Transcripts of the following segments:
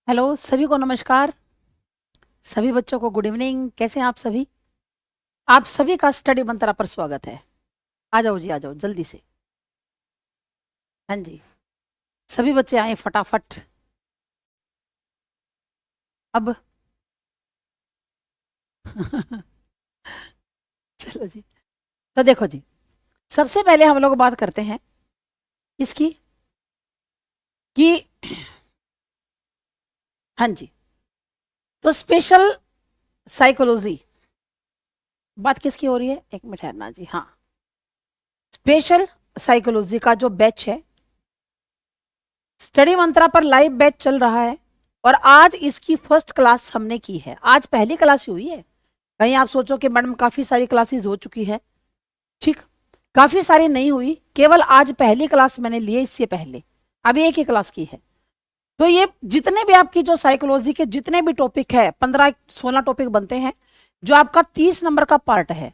Hello सभी को नमस्कार। सभी बच्चों को गुड इवनिंग। कैसे हैं आप सभी? आप सभी का स्टडी मंत्रा पर स्वागत है। आ जाओ जी, आ जाओ जल्दी से। हाँ जी, सभी बच्चे आए फटाफट। अब चलो जी। तो देखो जी, सबसे पहले हम लोग बात करते हैं इसकी कि हाँ जी, तो स्पेशल साइकोलॉजी बात किसकी हो रही है? एक मिनट ठहरना जी। हाँ, स्पेशल साइकोलॉजी का जो बैच है, स्टडी मंत्रा पर लाइव बैच चल रहा है और आज इसकी फर्स्ट क्लास हमने की है। आज पहली क्लास ही हुई है। कहीं आप सोचो कि मैडम काफी सारी क्लासेस हो चुकी है, ठीक, काफी सारी नहीं हुई, केवल आज पहली क्लास मैंने ली है। इससे पहले अभी एक ही क्लास की है। तो ये जितने भी आपकी जो साइकोलॉजी के जितने भी टॉपिक है, 15-16 टॉपिक बनते हैं, जो आपका 30 नंबर का पार्ट है।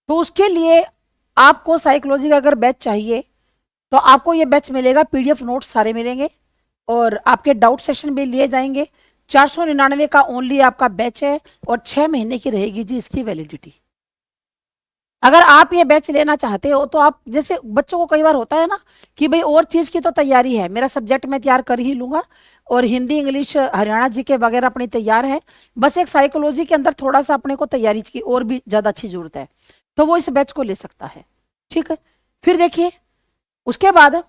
तो उसके लिए आपको साइकोलॉजी का अगर बैच चाहिए तो आपको ये बैच मिलेगा। पीडीएफ नोट्स सारे मिलेंगे और आपके डाउट सेशन भी लिए जाएंगे। 499 का ओनली आपका बैच है और 6 महीने की रहेगी जी इसकी वैलिडिटी। अगर आप ये बैच लेना चाहते हो तो आप, जैसे बच्चों को कई बार होता है ना कि भाई और चीज की तो तैयारी है, मेरा सब्जेक्ट मैं तैयार कर ही लूंगा और हिंदी इंग्लिश हरियाणा जी के वगैरह अपनी तैयार है, बस एक साइकोलॉजी के अंदर थोड़ा सा अपने को तैयारी की और भी ज्यादा अच्छी जरूरत है, तो वो इस बैच को ले सकता है। ठीक है, फिर देखिए उसके बाद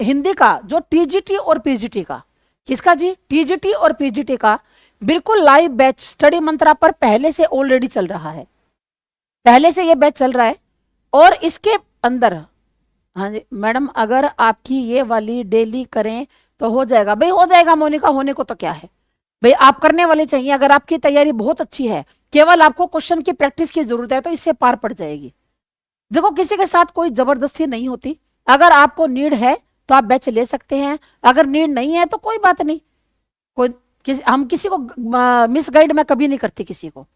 हिंदी का जो टीजीटी और पीजीटी का, किसका जी? टीजीटी और पीजीटी का बिल्कुल लाइव बैच स्टडी मंत्रा पर पहले से ऑलरेडी चल रहा है। पहले से ये बैच चल रहा है और इसके अंदर, हाँ जी मैडम, अगर आपकी ये वाली डेली करें तो हो जाएगा। भाई हो जाएगा मोनिका, होने को तो क्या है भाई, आप करने वाले चाहिए। अगर आपकी तैयारी बहुत अच्छी है, केवल आपको क्वेश्चन की प्रैक्टिस की जरूरत है, तो इससे पार पड़ जाएगी। देखो किसी के साथ कोई जबरदस्ती नहीं होती। अगर आपको नीड है तो आप बैच ले सकते हैं, अगर नीड नहीं है तो कोई बात नहीं। कोई हम किसी को मिस गाइड मैं कभी नहीं करती किसी को,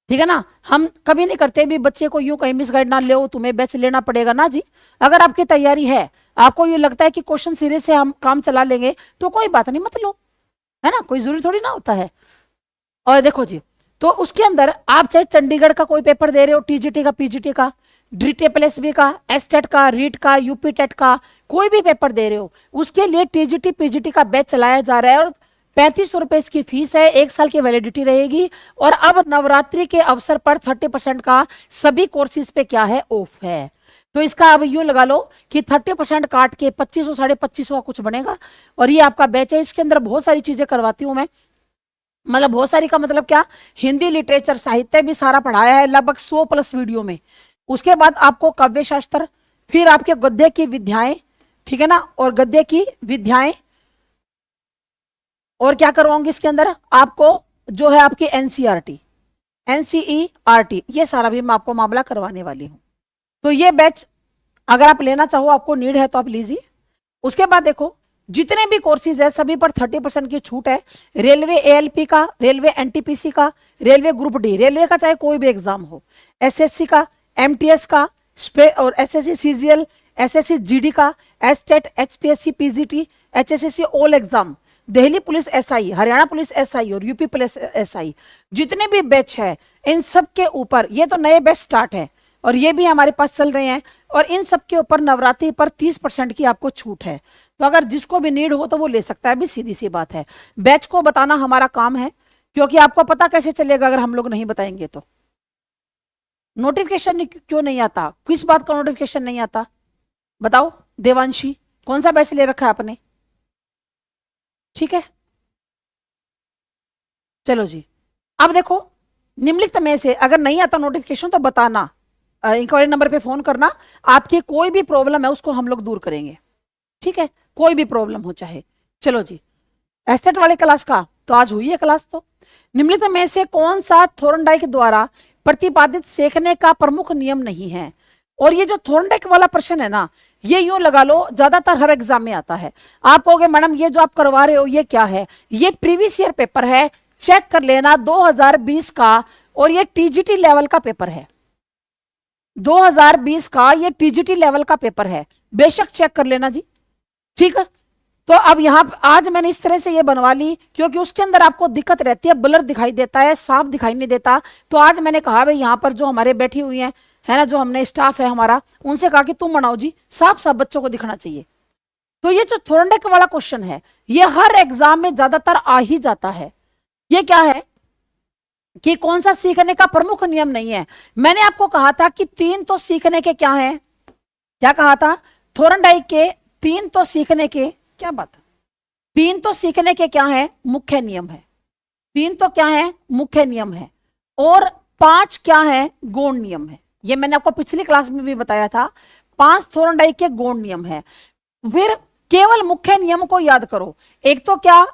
ठीक है ना। हम कभी नहीं करते भी बच्चे को यूं कहीं मिस गाइड ना ले, तुम्हें बैच लेना पड़ेगा ना जी। अगर आपकी तैयारी है, आपको यूं लगता है कि क्वेश्चन सीरीज से हम काम चला लेंगे, तो कोई बात नहीं, मत लो, है ना, कोई जरूरी थोड़ी ना होता है। और देखो जी, तो उसके अंदर आप चाहे चंडीगढ़ का कोई पेपर दे रहे हो, टीजीटी का, पीजीटी का, DTPLSB का, एसटेट का, रीट का, यूपी टेट का, कोई भी पेपर दे रहे हो, उसके लिए टीजीटी पीजीटी का बैच चलाया जा रहा है और 3500 रुपए इसकी फीस है। 1 साल की वैलिडिटी रहेगी और अब नवरात्रि के अवसर पर 30% का सभी कोर्सेज पे क्या है, ऑफ है। तो इसका अब यूं लगा लो कि 30% काट के 2500 2550 का कुछ बनेगा और ये आपका बैच है। इसके अंदर बहुत सारी चीजें करवाती हूँ मैं, मतलब बहुत सारी का मतलब क्या, हिंदी लिटरेचर साहित्य भी सारा पढ़ाया है लगभग 100+ वीडियो में। उसके बाद आपको काव्य शास्त्र, फिर आपके गद्य की विद्याएं, ठीक है ना, और गद्य की विद्याएं, और क्या करवाऊंगी इसके अंदर आपको, जो है आपकी एनसीईआरटी, एनसीईआरटी, ये सारा भी मैं आपको मामला करवाने वाली हूं। तो ये बैच अगर आप लेना चाहो, आपको नीड है तो आप लीजिए। उसके बाद देखो जितने भी कोर्सेज है सभी पर 30% की छूट है। रेलवे एएलपी का, रेलवे एनटीपीसी का, रेलवे ग्रुप डी, रेलवे का चाहे कोई भी एग्जाम हो, एसएससी का, एमटीएस का, और एसएससी सीजीएल, एसएससी जीडी का, STET, HPSC, PGT, HSC all exam, Delhi police SI, Haryana police SI और यूपी पुलिस एसआई, जितने भी बैच है इन सब के ऊपर, ये तो नए बैच स्टार्ट है और ये भी हमारे पास चल रहे हैं, और इन सब के ऊपर नवरात्रि पर 30% की आपको छूट है। तो अगर जिसको भी नीड हो तो वो ले सकता है, भी सीधी सी बात है। बैच को बताना हमारा काम है, क्योंकि आपको पता कैसे चलेगा अगर हम लोग नहीं बताएंगे तो। नोटिफिकेशन क्यों नहीं आता? किस बात का नोटिफिकेशन नहीं आता बताओ देवांशी, कौन सा बैच ले रखा है आपने? ठीक है, चलो जी। अब देखो निम्नलिखित में से अगर नहीं आता नोटिफिकेशन तो बताना, इंक्वायरी नंबर पे फोन करना। आपकी कोई भी प्रॉब्लम है उसको हम लोग दूर करेंगे, ठीक है, कोई भी प्रॉब्लम हो चाहे। चलो जी, एस्टेट वाले क्लास का तो आज हुई है क्लास। तो निम्नलिखित में से कौन सा थोर्नडाइक द्वारा प्रतिपादित सीखने का प्रमुख नियम नहीं है? और ये जो थोर्नडाइक वाला प्रश्न है ना, ये यूं लगा लो ज्यादातर हर एग्जाम में आता है। आप कहोगे मैडम ये जो आप करवा रहे हो ये क्या है? ये प्रीवियस ईयर पेपर है, चेक कर लेना, 2020 का, और ये टीजीटी लेवल का पेपर है। 2020 का ये टीजीटी लेवल का पेपर है, बेशक चेक कर लेना जी, ठीक है। तो अब यहाँ आज मैंने इस तरह से ये बनवा ली, क्योंकि उसके अंदर आपको दिक्कत रहती है, ब्लर दिखाई देता है, साफ दिखाई नहीं देता। तो आज मैंने कहा भाई यहाँ पर जो हमारे बैठी हुई हैं, है ना, जो हमने स्टाफ है हमारा, उनसे कहा कि तुम बनाओ जी, साफ साफ बच्चों को दिखना चाहिए। तो ये जो थोरंडेक वाला क्वेश्चन है, ये हर एग्जाम में ज्यादातर आ ही जाता है। ये क्या है कि कौन सा सीखने का प्रमुख नियम नहीं है। मैंने आपको कहा था कि 3 तो सीखने के क्या है, क्या कहा था, थोरंडाइक के 3 तो सीखने के, क्या बात है, 3 तो सीखने के क्या है, मुख्य नियम है। 3 तो क्या है, मुख्य नियम है, और 5 क्या है, गौण नियम है। ये मैंने आपको पिछली क्लास में भी बताया था, 5 थोरंडाइक के गौण नियम है। फिर केवल मुख्य नियम को याद करो। एक तो क्या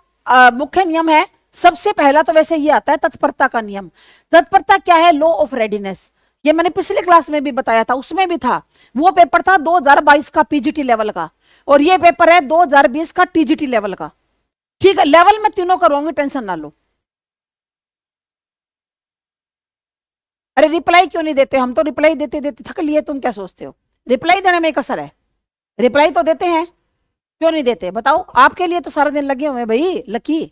मुख्य नियम है, सबसे पहला तो वैसे ये आता है तत्परता का नियम। तत्परता क्या है, लॉ ऑफ रेडीनेस। ये मैंने पिछली क्लास में भी बताया था, उसमें भी था। वो पेपर था 2022 का पीजीटी लेवल का, और ये पेपर है 2020 का टीजीटी लेवल का। ठीक है, लेवल में तीनों करूंगी, टेंशन ना लो। अरे रिप्लाई क्यों नहीं देते, हम तो रिप्लाई देते देते थक लिए, तुम क्या सोचते हो रिप्लाई देने में कसर है? रिप्लाई तो देते हैं, क्यों नहीं देते बताओ? आपके लिए तो सारा दिन लगे हुए हैं भाई लकी।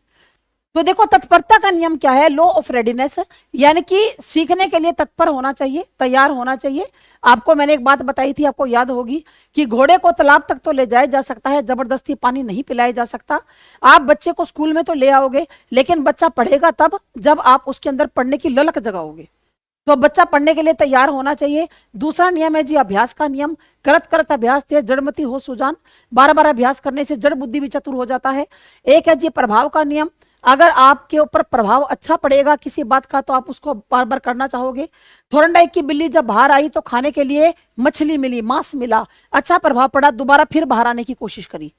तो देखो तत्परता का नियम क्या है, लॉ ऑफ रेडीनेस, यानी कि सीखने के लिए तत्पर होना चाहिए, तैयार होना चाहिए। आपको मैंने एक बात बताई थी, आपको याद होगी, कि घोड़े को तालाब तक तो ले जाया जा सकता है, जबरदस्ती पानी नहीं पिलाया जा सकता। आप बच्चे को स्कूल में तो ले आओगे, लेकिन बच्चा पढ़ेगा तब जब आप उसके अंदर पढ़ने की ललक जगाओगे। तो बच्चा पढ़ने के लिए तैयार होना चाहिए। दूसरा नियम है जी अभ्यास का नियम, करत करत अभ्यास थे जड़मती हो सुजान। बार बार अभ्यास करने से जड़ बुद्धि भी चतुर हो जाता है। एक है जी प्रभाव का नियम, अगर आपके ऊपर प्रभाव अच्छा पड़ेगा किसी बात का तो आप उसको बार बार करना चाहोगे। थोरंडाइक की बिल्ली जब बाहर आई तो खाने के लिए मछली मिली, मांस मिला, अच्छा प्रभाव पड़ा, दोबारा फिर बाहर आने की कोशिश करी।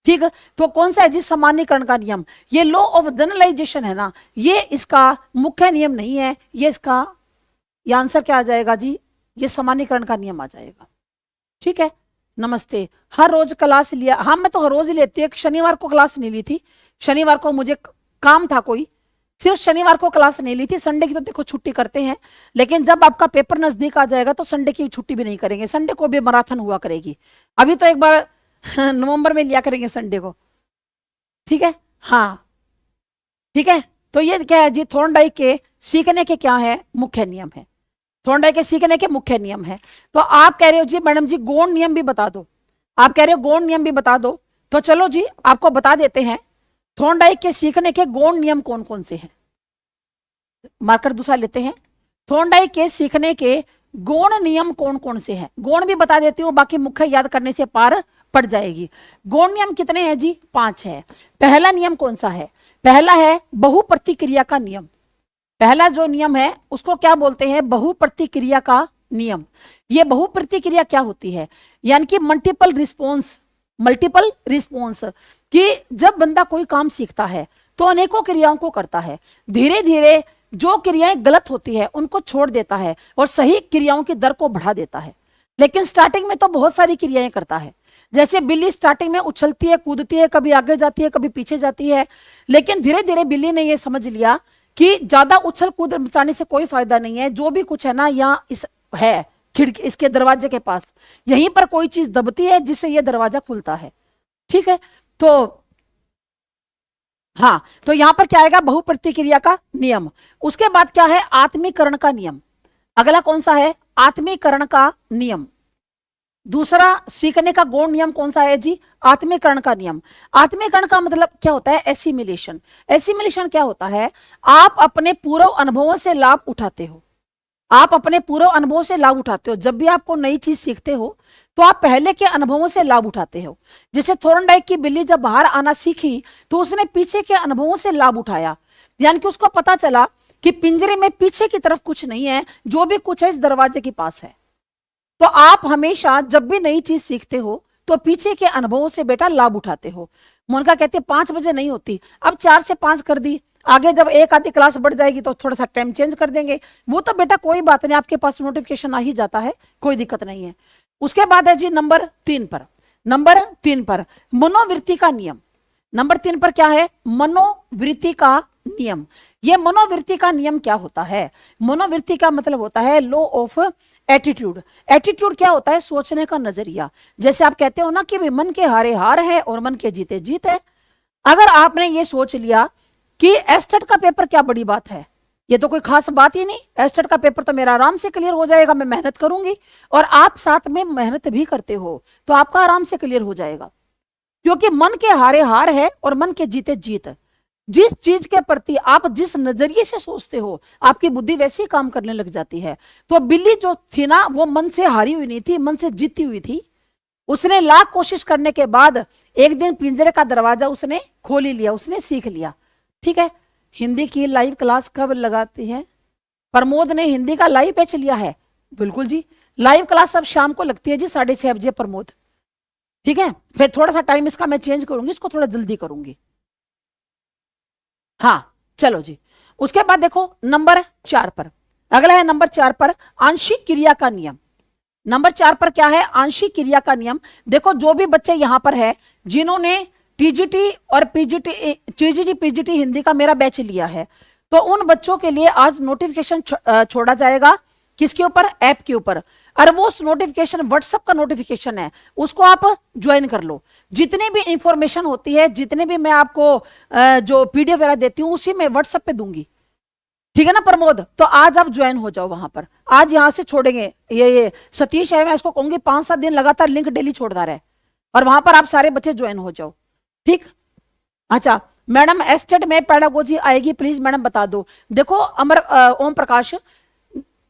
ठीक है, तो कौन सा है जी सामान्यकरण का नियम। ये लॉ ऑफ जनरलाइजेशन है ना, ये इसका मुख्य नियम नहीं है, ये इसका, ये आंसर क्या आ जाएगा जी, ये सामान्यकरण का नियम आ जाएगा। ठीक है, नमस्ते। हर रोज क्लास लिया, हाँ मैं तो हर रोज ही लेती हूँ, शनिवार को क्लास नहीं ली थी, शनिवार को मुझे काम था कोई, सिर्फ शनिवार को क्लास नहीं ली थी। संडे की तो देखो छुट्टी करते हैं, लेकिन जब आपका पेपर नजदीक आ जाएगा तो संडे की छुट्टी भी नहीं करेंगे, संडे को भी मैराथन हुआ करेगी। अभी तो एक बार नवंबर में लिया करेंगे संडे को। ठीक है, हाँ ठीक है। तो ये क्या है जी, थोरंडाइक के सीखने के क्या है, मुख्य नियम है। थोरंडाइक के सीखने के मुख्य नियम है। तो आप कह रहे हो जी मैडम जी गौण नियम भी बता दो, आप कह रहे हो गौण नियम भी बता दो, तो चलो जी आपको बता देते हैं थोरंडाइक के सीखने के गौण नियम कौन कौन से हैं। मार्कर दूसरा लेते हैं, थोरंडाइक के सीखने के गौण नियम कौन कौन से हैं। गौण भी बता देती हूँ, बाकी मुख्य याद करने से पार पड़ जाएगी। गौण नियम कितने हैं जी, 5 है। पहला नियम कौन सा है, पहला है बहुप्रतिक्रिया का नियम। पहला जो नियम है उसको क्या बोलते हैं, बहुप्रतिक्रिया का नियम। ये बहुप्रतिक्रिया क्या होती है, यानी कि मल्टीपल रिस्पॉन्स, मल्टीपल रिस्पॉन्स, कि जब बंदा कोई काम सीखता है तो अनेकों क्रियाओं को करता है, धीरे धीरे जो क्रियाएं गलत होती है उनको छोड़ देता है और सही क्रियाओं की दर को बढ़ा देता है। लेकिन स्टार्टिंग में तो बहुत सारी क्रियाएं करता है, जैसे बिल्ली स्टार्टिंग में उछलती है, कूदती है, कभी आगे जाती है, कभी पीछे जाती है, लेकिन धीरे धीरे बिल्ली ने यह समझ लिया कि ज्यादा उछल कूद मचाने से कोई फायदा नहीं है, जो भी कुछ है ना यहाँ इस है खिड़की, इसके दरवाजे के पास यहीं पर कोई चीज दबती है जिससे यह दरवाजा खुलता है। ठीक है, तो हाँ, तो यहां पर क्या आएगा, बहुप्रतिक्रिया का नियम। उसके बाद क्या है, आत्मीकरण का नियम। अगला कौन सा है, आत्मीकरण का नियम। दूसरा सीखने का गौण नियम कौन सा है जी, आत्मीकरण का नियम। आत्मीकरण का मतलब क्या होता है, एसिमिलेशन। एसिमिलेशन क्या होता है, आप अपने पूर्व अनुभवों से लाभ उठाते हो, आप अपने पूर्व अनुभवों से लाभ उठाते हो। जब भी आपको नई चीज सीखते हो तो आप पहले के अनुभवों से लाभ उठाते हो। जैसे थोरंडाइक की बिल्ली जब बाहर आना सीखी तो उसने पीछे के अनुभवों से लाभ उठाया, यानी कि उसको पता चला कि पिंजरे में पीछे की तरफ कुछ नहीं है, जो भी कुछ है इस दरवाजे के पास है। तो आप हमेशा जब भी नई चीज सीखते हो तो पीछे के अनुभवों से बेटा लाभ उठाते हो। मोनिका कहती है 5 बजे नहीं होती, अब 4 से 5 कर दी, आगे जब एक आधी क्लास बढ़ जाएगी तो थोड़ा सा टाइम चेंज कर देंगे। वो तो बेटा कोई बात नहीं, आपके पास नोटिफिकेशन आ ही जाता है, कोई दिक्कत नहीं है। उसके बाद है जी नंबर 3 पर, नंबर 3 पर मनोवृत्ति का नियम। नंबर 3 पर क्या है, मनोवृत्ति का नियम। ये मनोवृत्ति का नियम क्या होता है, मनोवृत्ति का मतलब होता है लॉ ऑफ एटीट्यूड। एटीट्यूड क्या होता है? सोचने का नजरिया। जैसे आप कहते हो ना कि मन के हारे हार है और मन के जीते जीत है। अगर आपने ये सोच लिया कि एस्टेट का पेपर क्या बड़ी बात है, ये तो कोई खास बात ही नहीं, एस्टेट का पेपर तो मेरा आराम से क्लियर हो जाएगा, मैं मेहनत करूंगी, और आप साथ में मेहनत भी करते हो तो आपका आराम से क्लियर हो जाएगा। क्योंकि मन के हारे हार है और मन के जीते जीत है। जिस चीज के प्रति आप जिस नजरिए से सोचते हो, आपकी बुद्धि वैसे ही काम करने लग जाती है। तो बिल्ली जो थी ना, वो मन से हारी हुई नहीं थी, मन से जीती हुई थी। उसने लाख कोशिश करने के बाद एक दिन पिंजरे का दरवाजा उसने खोल ही लिया, उसने सीख लिया। ठीक है। हिंदी की लाइव क्लास कब लगाती है? प्रमोद ने हिंदी का लाइव बैच लिया है। बिल्कुल जी, लाइव क्लास अब शाम को लगती है जी 6:30 बजे प्रमोद। ठीक है, फिर थोड़ा सा टाइम इसका मैं चेंज करूंगी, इसको थोड़ा जल्दी करूंगी। हाँ चलो जी। उसके बाद देखो नंबर 4 पर, अगला है नंबर 4 पर आंशिक क्रिया का नियम। नंबर 4 पर क्या है? आंशिक क्रिया का नियम। देखो जो भी बच्चे यहां पर है जिन्होंने टीजीटी और टीजीटी पीजीटी हिंदी का मेरा बैच लिया है, तो उन बच्चों के लिए आज नोटिफिकेशन छोड़ा जाएगा। किसके ऊपर? ऐप के ऊपर। और वो नोटिफिकेशन व्हाट्सएप का नोटिफिकेशन है, उसको आप ज्वाइन कर लो। जितनी भी इंफॉर्मेशन होती है, जितने भी मैं आपको जो पीडीएफ वगैरह देती हूँ, उसी में व्हाट्सएप पे दूंगी। ठीक है ना प्रमोद? तो आज आप ज्वाइन हो जाओ वहां पर। आज यहां से छोड़ेंगे ये सतीश है, मैं इसको कहूंगी 5-7 दिन लगातार लिंक डेली छोड़ता रहे, और वहां पर आप सारे बच्चे ज्वाइन हो जाओ। ठीक। अच्छा मैडम एस्टेट में पेडागोजी आएगी, प्लीज मैडम बता दो। देखो अमर ओम प्रकाश,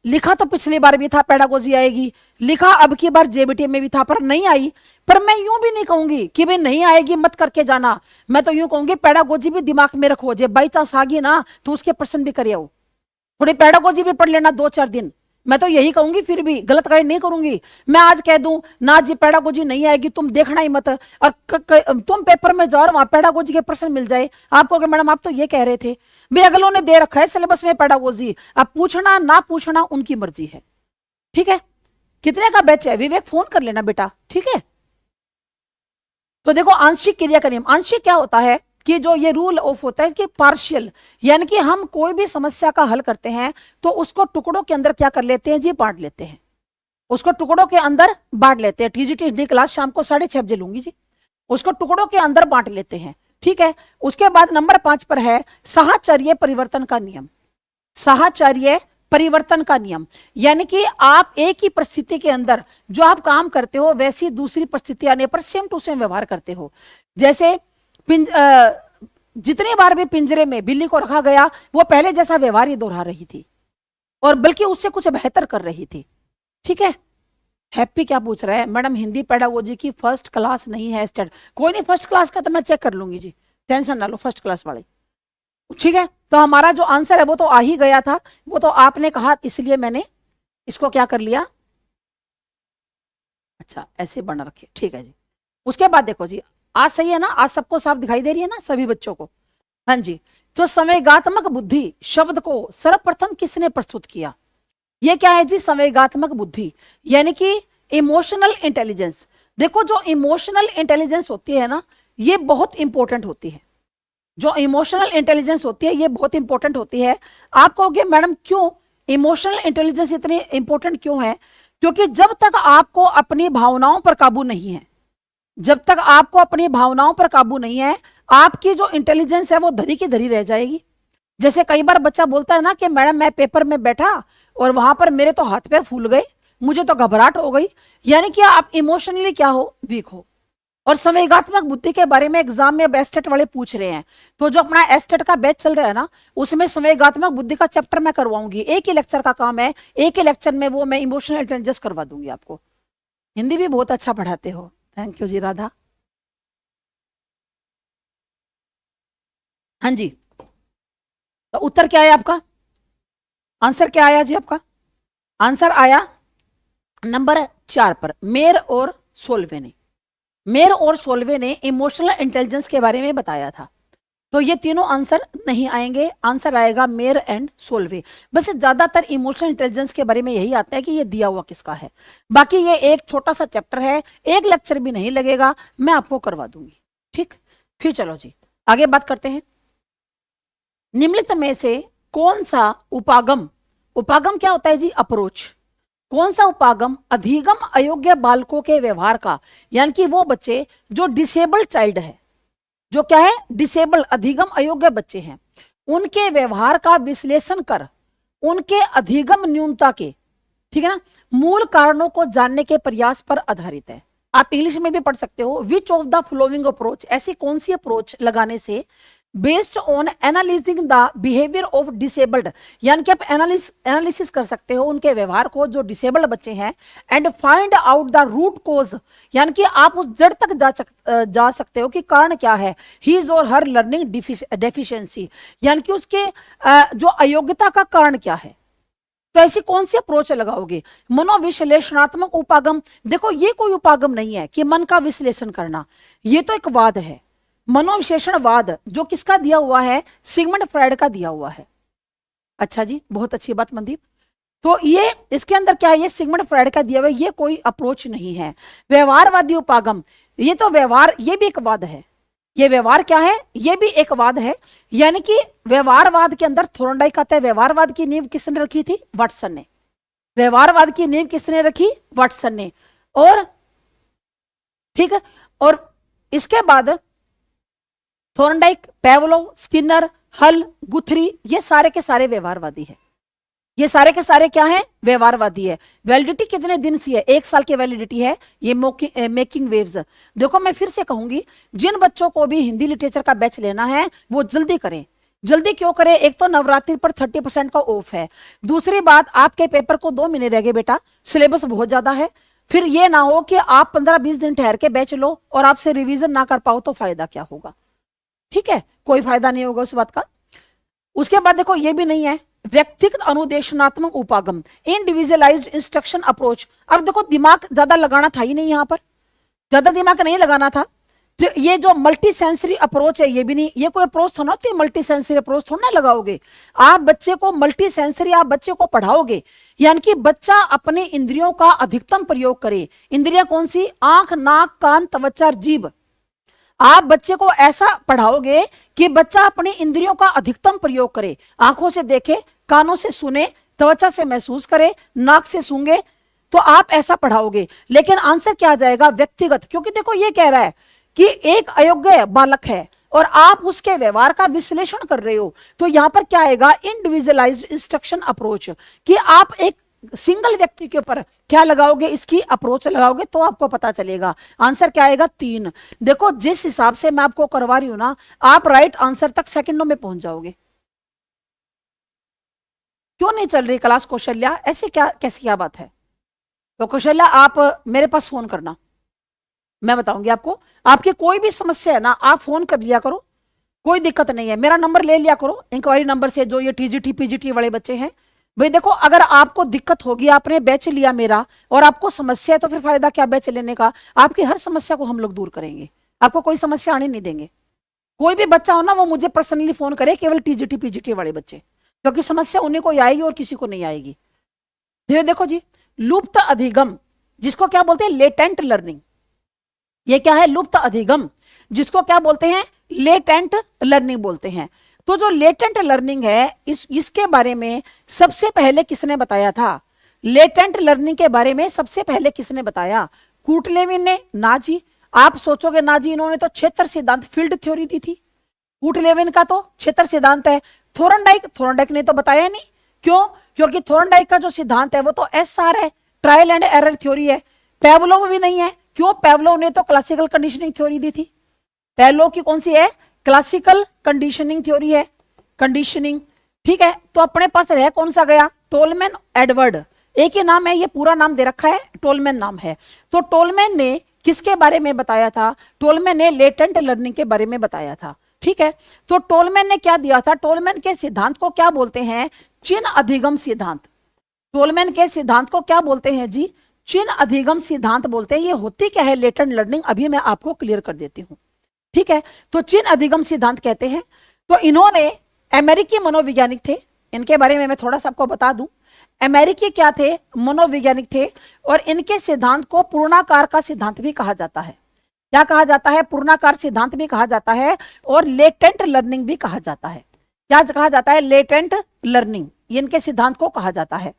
लिखा तो पिछली बार भी था पेडागोजी आएगी, लिखा अब की बार जेबीटी में भी था, पर नहीं आई। पर मैं यूं भी नहीं कहूंगी कि भाई नहीं आएगी मत करके जाना, मैं तो यूं कहूंगी पेडागोजी भी दिमाग में रखो, जे बाई चांस आ गई ना तो उसके प्रश्न भी करिए, थोड़ी पेडागोजी भी पढ़ लेना 2-4 दिन। मैं तो यही कहूंगी, फिर भी गलत गाइड नहीं करूंगी। मैं आज कह दूं ना जी पेडागोजी नहीं आएगी, तुम देखना ही मत, और तुम पेपर में जाओ वहां पेडागोजी के प्रश्न मिल जाए आपको कि मैडम आप तो ये कह रहे थे। भाई अगलों ने दे रखा है सिलेबस में पेडागोजी, अब पूछना ना पूछना उनकी मर्जी है। ठीक है। कितने का बैच है विवेक? फोन कर लेना बेटा। ठीक है। तो देखो आंशिक क्रिया का नियम, आंशिक क्या होता है कि जो ये रूल ऑफ होता है कि पार्शियल, यानी कि हम कोई भी समस्या का हल करते हैं तो उसको टुकड़ों के अंदर क्या कर लेते हैं जी? बांट लेते हैं, उसको टुकड़ों के अंदर बांट लेते हैं। टीजीटी हिंदी क्लास शाम को 6:30 बजे लूंगी जी, उसको टुकड़ों के अंदर बांट लेते हैं। ठीक है। उसके बाद नंबर 5 पर है साहचर्य परिवर्तन का नियम। साहचर्य परिवर्तन का नियम, यानी कि आप एक ही परिस्थिति के अंदर जो आप काम करते हो वैसी दूसरी परिस्थिति आने पर सेम टू सेम व्यवहार करते हो। जैसे जितनी बार भी पिंजरे में बिल्ली को रखा गया, वो पहले जैसा व्यवहार ही दोहरा रही थी, और बल्कि उससे कुछ बेहतर कर रही थी। ठीक है। हैप्पी क्या पूछ रहा है? मैडम हिंदी पेडागोजी की फर्स्ट क्लास नहीं है स्टार्ट। कोई नहीं, फर्स्ट क्लास का तो मैं चेक कर लूंगी जी, टेंशन ना लो, फर्स्ट क्लास वाले। ठीक है। तो हमारा जो आंसर है वो तो आ ही गया था, वो तो आपने कहा इसलिए मैंने इसको क्या कर लिया, अच्छा ऐसे बना रखे। ठीक है जी। उसके बाद देखो जी, आज सही है ना? आज सबको साफ दिखाई दे रही है ना सभी बच्चों को? हाँ जी। तो संवेगात्मक बुद्धि शब्द को सर्वप्रथम किसने प्रस्तुत किया? ये क्या है जी? संवेगात्मक बुद्धि, यानी कि इमोशनल इंटेलिजेंस। देखो जो इमोशनल इंटेलिजेंस होती है ना, ये बहुत इंपॉर्टेंट होती है। जो इमोशनल इंटेलिजेंस होती है ये बहुत इंपॉर्टेंट होती है। आप कहोगे मैडम क्यों इमोशनल इंटेलिजेंस इतनी इंपॉर्टेंट क्यों है? क्योंकि जब तक आपको अपनी भावनाओं पर काबू नहीं है, जब तक आपको अपनी भावनाओं पर काबू नहीं है, आपकी जो इंटेलिजेंस है वो धरी की धरी रह जाएगी। जैसे कई बार बच्चा बोलता है ना कि मैडम मैं पेपर में बैठा और वहां पर मेरे तो हाथ पैर फूल गए, मुझे तो घबराहट हो गई, यानी कि आप इमोशनली क्या हो? वीक हो। और संवेगात्मक बुद्धि के बारे में एग्जाम में अब एस्टेट वाले पूछ रहे हैं, तो जो अपना एस्टेट का बैच चल रहा है ना, उसमें संवेगात्मक बुद्धि का चैप्टर मैं करवाऊंगी। एक ही लेक्चर का काम है, एक ही लेक्चर में वो मैं इमोशनल इंटेलिजेंस करवा दूंगी आपको। हिंदी भी बहुत अच्छा पढ़ाते हो, थैंक यू जी राधा। हाँ जी। तो उत्तर क्या है आपका? आंसर क्या आया जी आपका? आंसर आया नंबर 4 पर, मेयर और सोल्वे ने। मेयर और सोल्वे ने इमोशनल इंटेलिजेंस के बारे में बताया था। तो ये तीनों आंसर नहीं आएंगे, आंसर आएगा मेयर एंड सोल्वे। बस ज्यादातर इमोशनल इंटेलिजेंस के बारे में यही आता है कि ये दिया हुआ किसका है। बाकी ये एक छोटा सा चैप्टर है, एक लेक्चर भी नहीं लगेगा, मैं आपको करवा दूंगी। ठीक। फिर चलो जी आगे बात करते हैं। निम्नलिखित में से कौन सा उपागम, उपागम क्या होता है जी? अप्रोच। कौन सा उपागम अधिगम अयोग्य बालकों के व्यवहार का, यानी कि वो बच्चे जो डिसेबल्ड चाइल्ड है, जो क्या है, डिसेबल अधिगम अयोग्य बच्चे हैं, उनके व्यवहार का विश्लेषण कर उनके अधिगम न्यूनता के, ठीक है ना, मूल कारणों को जानने के प्रयास पर आधारित है। आप इंग्लिश में भी पढ़ सकते हो, which of the following approach, ऐसी कौन सी अप्रोच लगाने से based on analysing the behaviour of disabled, यानी कि आप एनालिसिस कर सकते हो उनके व्यवहार को जो डिसेबल्ड बच्चे हैं, and find out the root cause, यानी कि आप उस जड़ तक जा सकते हो कि कारण क्या है, हीज और हर लर्निंग डेफिशिएंसी, यानी कि उसके जो अयोग्यता का कारण क्या है। तो ऐसी कौन सी अप्रोच लगाओगे। मनोविश्लेषणात्मक उपागम, देखो ये कोई उपागम नहीं है कि मन का विश्लेषण करना, ये तो एक वाद है, मनोविश्लेषणवाद, जो किसका दिया हुआ है, सिगमंड फ्रायड का दिया हुआ है। अच्छा जी, बहुत अच्छी बात मनदीप। तो ये इसके अंदर क्या है, ये सिगमंड फ्रायड का दिया हुआ है, ये कोई अप्रोच नहीं है। व्यवहारवादी उपागम, ये तो व्यवहार, ये भी एक वाद है, ये व्यवहार क्या है, ये भी एक वाद है, यानी कि व्यवहारवाद के अंदर थोर्नडाइक आता है। व्यवहारवाद की नींव किसने रखी थी, वाटसन ने। व्यवहारवाद की नींव किसने रखी, वाटसन ने। और ठीक है, और इसके बाद थोर्नडाइक, पेवलोव, स्किनर, हल, गुथरी, ये सारे के सारे व्यवहारवादी है, ये सारे के सारे क्या है, व्यवहारवादी है। वैलिडिटी कितने दिन सी है, 1 साल की वैलिडिटी है। ये मेकिंग वेव्स, देखो मैं फिर से कहूंगी, जिन बच्चों को भी हिंदी लिटरेचर का बैच लेना है वो जल्दी करें। जल्दी क्यों करें, एक तो नवरात्रि पर 30% का ऑफ है, दूसरी बात आपके पेपर को 2 महीने रह गए बेटा, सिलेबस बहुत ज्यादा है। फिर ये ना हो कि आप 15-20 दिन ठहर के बैच लो और आपसे रिवीजन ना कर पाओ, तो फायदा क्या होगा, ठीक है, कोई फायदा नहीं होगा उस बात का। उसके बाद देखो ये भी नहीं है, व्यक्तिगत अनुदेशनात्मक उपागम, इंडिविजुअलाइज्ड इंस्ट्रक्शन अप्रोच। अब देखो दिमाग ज्यादा लगाना था ही नहीं, यहां पर ज्यादा दिमाग नहीं लगाना था, तो ये जो मल्टी सेंसरी अप्रोच है ये भी नहीं, ये कोई अप्रोच थोड़ा होती है, मल्टी सेंसरी अप्रोच थोड़ा ना लगाओगे आप बच्चे को, मल्टी सेंसरी आप बच्चे को पढ़ाओगे, यानी कि बच्चा अपने इंद्रियों का अधिकतम प्रयोग करे। इंद्रियां कौन सी, आंख, नाक, कान, त्वचा, जीभ। आप बच्चे को ऐसा पढ़ाओगे कि बच्चा अपनी इंद्रियों का अधिकतम प्रयोग करे, आंखों से देखे, कानों से सुने, त्वचा से महसूस करे, नाक से सूंघे, तो आप ऐसा पढ़ाओगे। लेकिन आंसर क्या आ जाएगा, व्यक्तिगत, क्योंकि देखो ये कह रहा है कि एक अयोग्य बालक है और आप उसके व्यवहार का विश्लेषण कर रहे हो, तो यहां पर क्या आएगा, इंडिविजुअलाइज्ड इंस्ट्रक्शन अप्रोच, कि आप एक सिंगल व्यक्ति के ऊपर क्या लगाओगे, इसकी अप्रोच लगाओगे, तो आपको पता चलेगा। आंसर क्या आएगा, 3। देखो जिस हिसाब से मैं आपको करवा रही हूं ना, आप राइट आंसर तक सेकंडों में पहुंच जाओगे। क्यों नहीं चल रही क्लास कौशल्या, ऐसे क्या, कैसी क्या बात है। तो कौशल्या आप मेरे पास फोन करना, मैं बताऊंगी आपको, आपकी कोई भी समस्या है ना, आप फोन कर लिया करो, कोई दिक्कत नहीं है। मेरा नंबर ले लिया करो, इंक्वायरी नंबर से, जो ये टीजीटी पीजीटी वाले बच्चे हैं। भाई देखो, अगर आपको दिक्कत होगी, आपने बैच लिया मेरा और आपको समस्या है, तो फिर फायदा क्या बैच लेने का। आपकी हर समस्या को हम लोग दूर करेंगे, आपको कोई समस्या आने नहीं देंगे। कोई भी बच्चा हो ना, वो मुझे पर्सनली फोन करे, केवल टीजीटी पीजीटी वाले बच्चे, क्योंकि समस्या उन्हीं को आएगी और किसी को नहीं आएगी। फिर देखो जी, लुप्त अधिगम, जिसको क्या बोलते हैं, लेटेंट लर्निंग। ये क्या है, लुप्त अधिगम, जिसको क्या बोलते हैं, लेटेंट लर्निंग बोलते हैं। तो जो लेटेंट लर्निंग है, इसके बारे में सबसे पहले किसने बताया था, लेटेंट लर्निंग के बारे में सबसे पहले किसने बताया, कूटलेविन ने। ना जी, आप सोचोगे ना जी, इन्होंने तो क्षेत्र सिद्धांत, फील्ड थ्योरी दी थी। कूटलेविन का तो क्षेत्र सिद्धांत है। थोर्नडाइक ने तो बताया नहीं, क्यों, क्योंकि थोर्नडाइक का जो सिद्धांत है वो तो SR है, ट्रायल एंड एरर थ्योरी है। पेवलोव भी नहीं है, क्यों, पेवलोव ने तो क्लासिकल कंडीशनिंग थ्योरी दी थी। पेवलोव की कौन सी है, क्लासिकल कंडीशनिंग थ्योरी है, कंडीशनिंग, ठीक है। तो अपने पास रह कौन सा गया, टोलमैन एडवर्ड, एक ही नाम है, ये पूरा नाम दे रखा है, टोलमैन नाम है। तो टोलमैन ने किसके बारे में बताया था, टोलमैन ने लेटेंट लर्निंग के बारे में बताया था, ठीक है। तो टोलमैन ने क्या दिया था, टोलमैन के सिद्धांत को क्या बोलते हैं, चिन्ह अधिगम सिद्धांत। टोलमैन के सिद्धांत को क्या बोलते हैं जी, चिन्ह अधिगम सिद्धांत बोलते हैं। ये होती क्या है लेटेंट लर्निंग, अभी मैं आपको क्लियर कर देती हूँ, ठीक है। तो चिन्ह अधिगम सिद्धांत कहते हैं। तो इन्होंने, अमेरिकी मनोवैज्ञानिक थे, इनके बारे में मैं थोड़ा सा आपको बता दूं। अमेरिकी क्या थे, मनोवैज्ञानिक थे, और इनके सिद्धांत को पूर्णाकार का सिद्धांत भी कहा जाता है। क्या कहा जाता है, पूर्णाकार सिद्धांत भी कहा जाता है, और लेटेंट लर्निंग भी कहा जाता है। क्या कहा जाता है, लेटेंट लर्निंग, इनके सिद्धांत को कहा जाता है।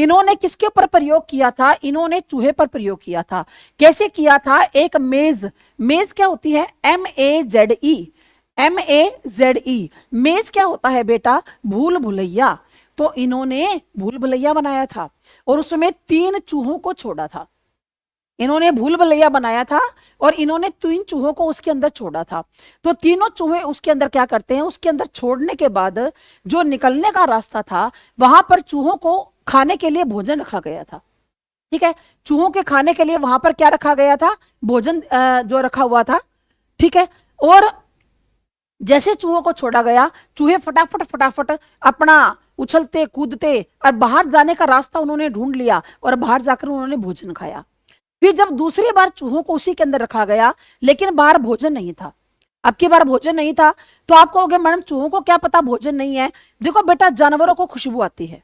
इन्होंने किसके ऊपर प्रयोग किया था? इन्होंने चूहे पर प्रयोग किया था। कैसे किया था? एक मेज, मेज क्या होती है? MEZE, MEZE, मेज क्या होता है बेटा? भूल भुलैया। तो इन्होंने भूल भुलैया बनाया था और उसमें 3 चूहों को छोड़ा था। इन्होंने भूल भुलैया बनाया था और इन्होंने 3 चूहों को उसके अंदर छोड़ा था। तो तीनों चूहे उसके अंदर क्या करते हैं? उसके अंदर छोड़ने के बाद जो निकलने का रास्ता था वहां पर चूहों को खाने के लिए भोजन रखा गया था। ठीक है, चूहों के खाने के लिए वहां पर क्या रखा गया था? भोजन जो रखा हुआ था। ठीक है, और जैसे चूहों को छोड़ा गया, चूहे फटाफट फटाफट अपना उछलते कूदते और बाहर जाने का रास्ता उन्होंने ढूंढ लिया और बाहर जाकर उन्होंने भोजन खाया। फिर जब दूसरी बार चूहों को उसी के अंदर रखा गया, लेकिन बाहर भोजन नहीं था, अब की बार भोजन नहीं था, तो आप कहोगे मैडम चूहों को क्या पता भोजन नहीं है? देखो बेटा, जानवरों को खुशबू आती है।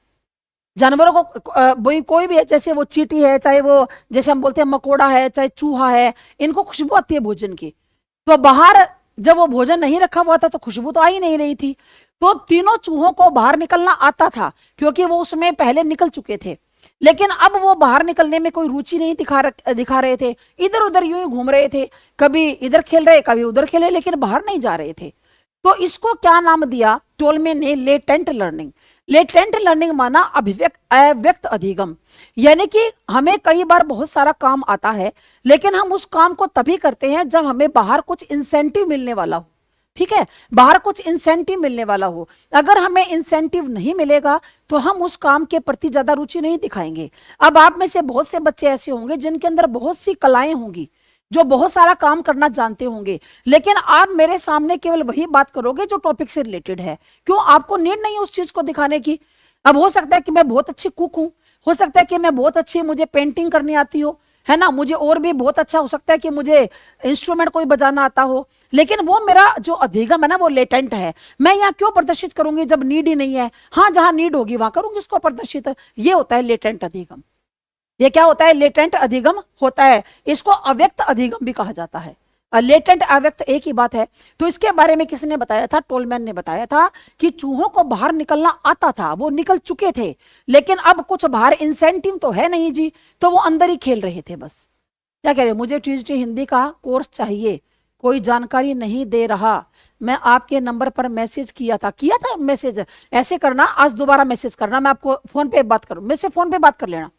जानवरों को कोई भी है, जैसे वो चींटी है, चाहे वो जैसे हम बोलते हैं मकोड़ा है, चाहे चूहा है, इनको खुशबू आती है भोजन की। तो बाहर जब वो भोजन नहीं रखा हुआ था तो खुशबू तो आ ही नहीं रही थी। तो तीनों चूहों को बाहर निकलना आता था क्योंकि वो उसमें पहले निकल चुके थे, लेकिन अब वो बाहर निकलने में कोई रुचि नहीं दिखा रहे थे। इधर उधर यूं ही घूम रहे थे, कभी इधर खेल रहे कभी उधर खेले, लेकिन बाहर नहीं जा रहे थे। तो इसको क्या नाम दिया टोलमे ने? Latent learning. लेटेंट लर्निंग माना अव्यक्त अधिगम, यानी कि हमें कई बार बहुत सारा काम आता है लेकिन हम उस काम को तभी करते हैं जब हमें बाहर कुछ इंसेंटिव मिलने वाला हो। ठीक है, बाहर कुछ इंसेंटिव मिलने वाला हो। अगर हमें इंसेंटिव नहीं मिलेगा तो हम उस काम के प्रति ज्यादा रुचि नहीं दिखाएंगे। अब आप में से बहुत से बच्चे ऐसे होंगे जिनके अंदर बहुत सी कलाएं होंगी, जो बहुत सारा काम करना जानते होंगे, लेकिन आप मेरे सामने केवल वही बात करोगे जो टॉपिक से रिलेटेड है। क्यों? आपको नीड नहीं उस चीज को दिखाने की। अब हो सकता है कि मैं बहुत अच्छी कुक हूं, हो सकता है कि मैं बहुत अच्छी, मुझे पेंटिंग करनी आती हो, है ना, मुझे और भी बहुत अच्छा हो सकता है कि मुझे इंस्ट्रूमेंट कोई बजाना आता हो, लेकिन वो मेरा जो अधिगम है ना, वो लेटेंट है। मैं यहाँ क्यों प्रदर्शित करूंगी जब नीड ही नहीं है? हाँ, जहां नीड होगी वहां करूंगी उसको प्रदर्शित। ये होता है लेटेंट अधिगम। ये क्या होता है? लेटेंट अधिगम होता है। इसको अव्यक्त अधिगम भी कहा जाता है। लेटेंट अव्यक्त एक ही बात है। तो इसके बारे में किसने बताया था? टोलमैन ने बताया था कि चूहों को बाहर निकलना आता था, वो निकल चुके थे, लेकिन अब कुछ बाहर इंसेंटिव तो है नहीं जी, तो वो अंदर ही खेल रहे थे बस। क्या कह रहे? मुझे TGT हिंदी का कोर्स चाहिए, कोई जानकारी नहीं दे रहा। मैं आपके नंबर पर मैसेज किया था मैसेज। ऐसे करना, आज दोबारा मैसेज करना, मैं आपको फोन पे बात करूं, मेरे से फोन पे बात कर लेना,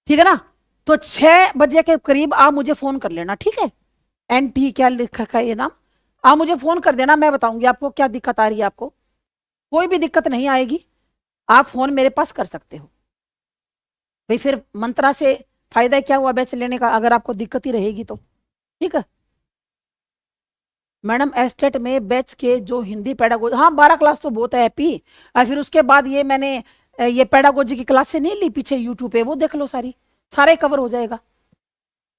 ठीक है ना? तो 6 बजे के करीब आप मुझे फोन कर लेना, ठीक है? NT क्या लिखा है ये नाम, आप मुझे फोन कर देना, मैं बताऊंगी आपको क्या दिक्कत आ रही है। आपको कोई भी दिक्कत नहीं आएगी, आप फोन मेरे पास कर सकते हो। भाई फिर मंत्रा से फायदा क्या हुआ बैच लेने का, अगर आपको दिक्कत ही रहेगी तो। ठीक है मैडम, एस्टेट में बैच के जो हिंदी पेडागोजी, हाँ 12 क्लास तो बहुत है हैप्पी। और फिर उसके बाद ये मैंने ये पेडागोजी की क्लास से नहीं ली पीछे यूट्यूब पे, वो देख लो, सारे कवर हो जाएगा।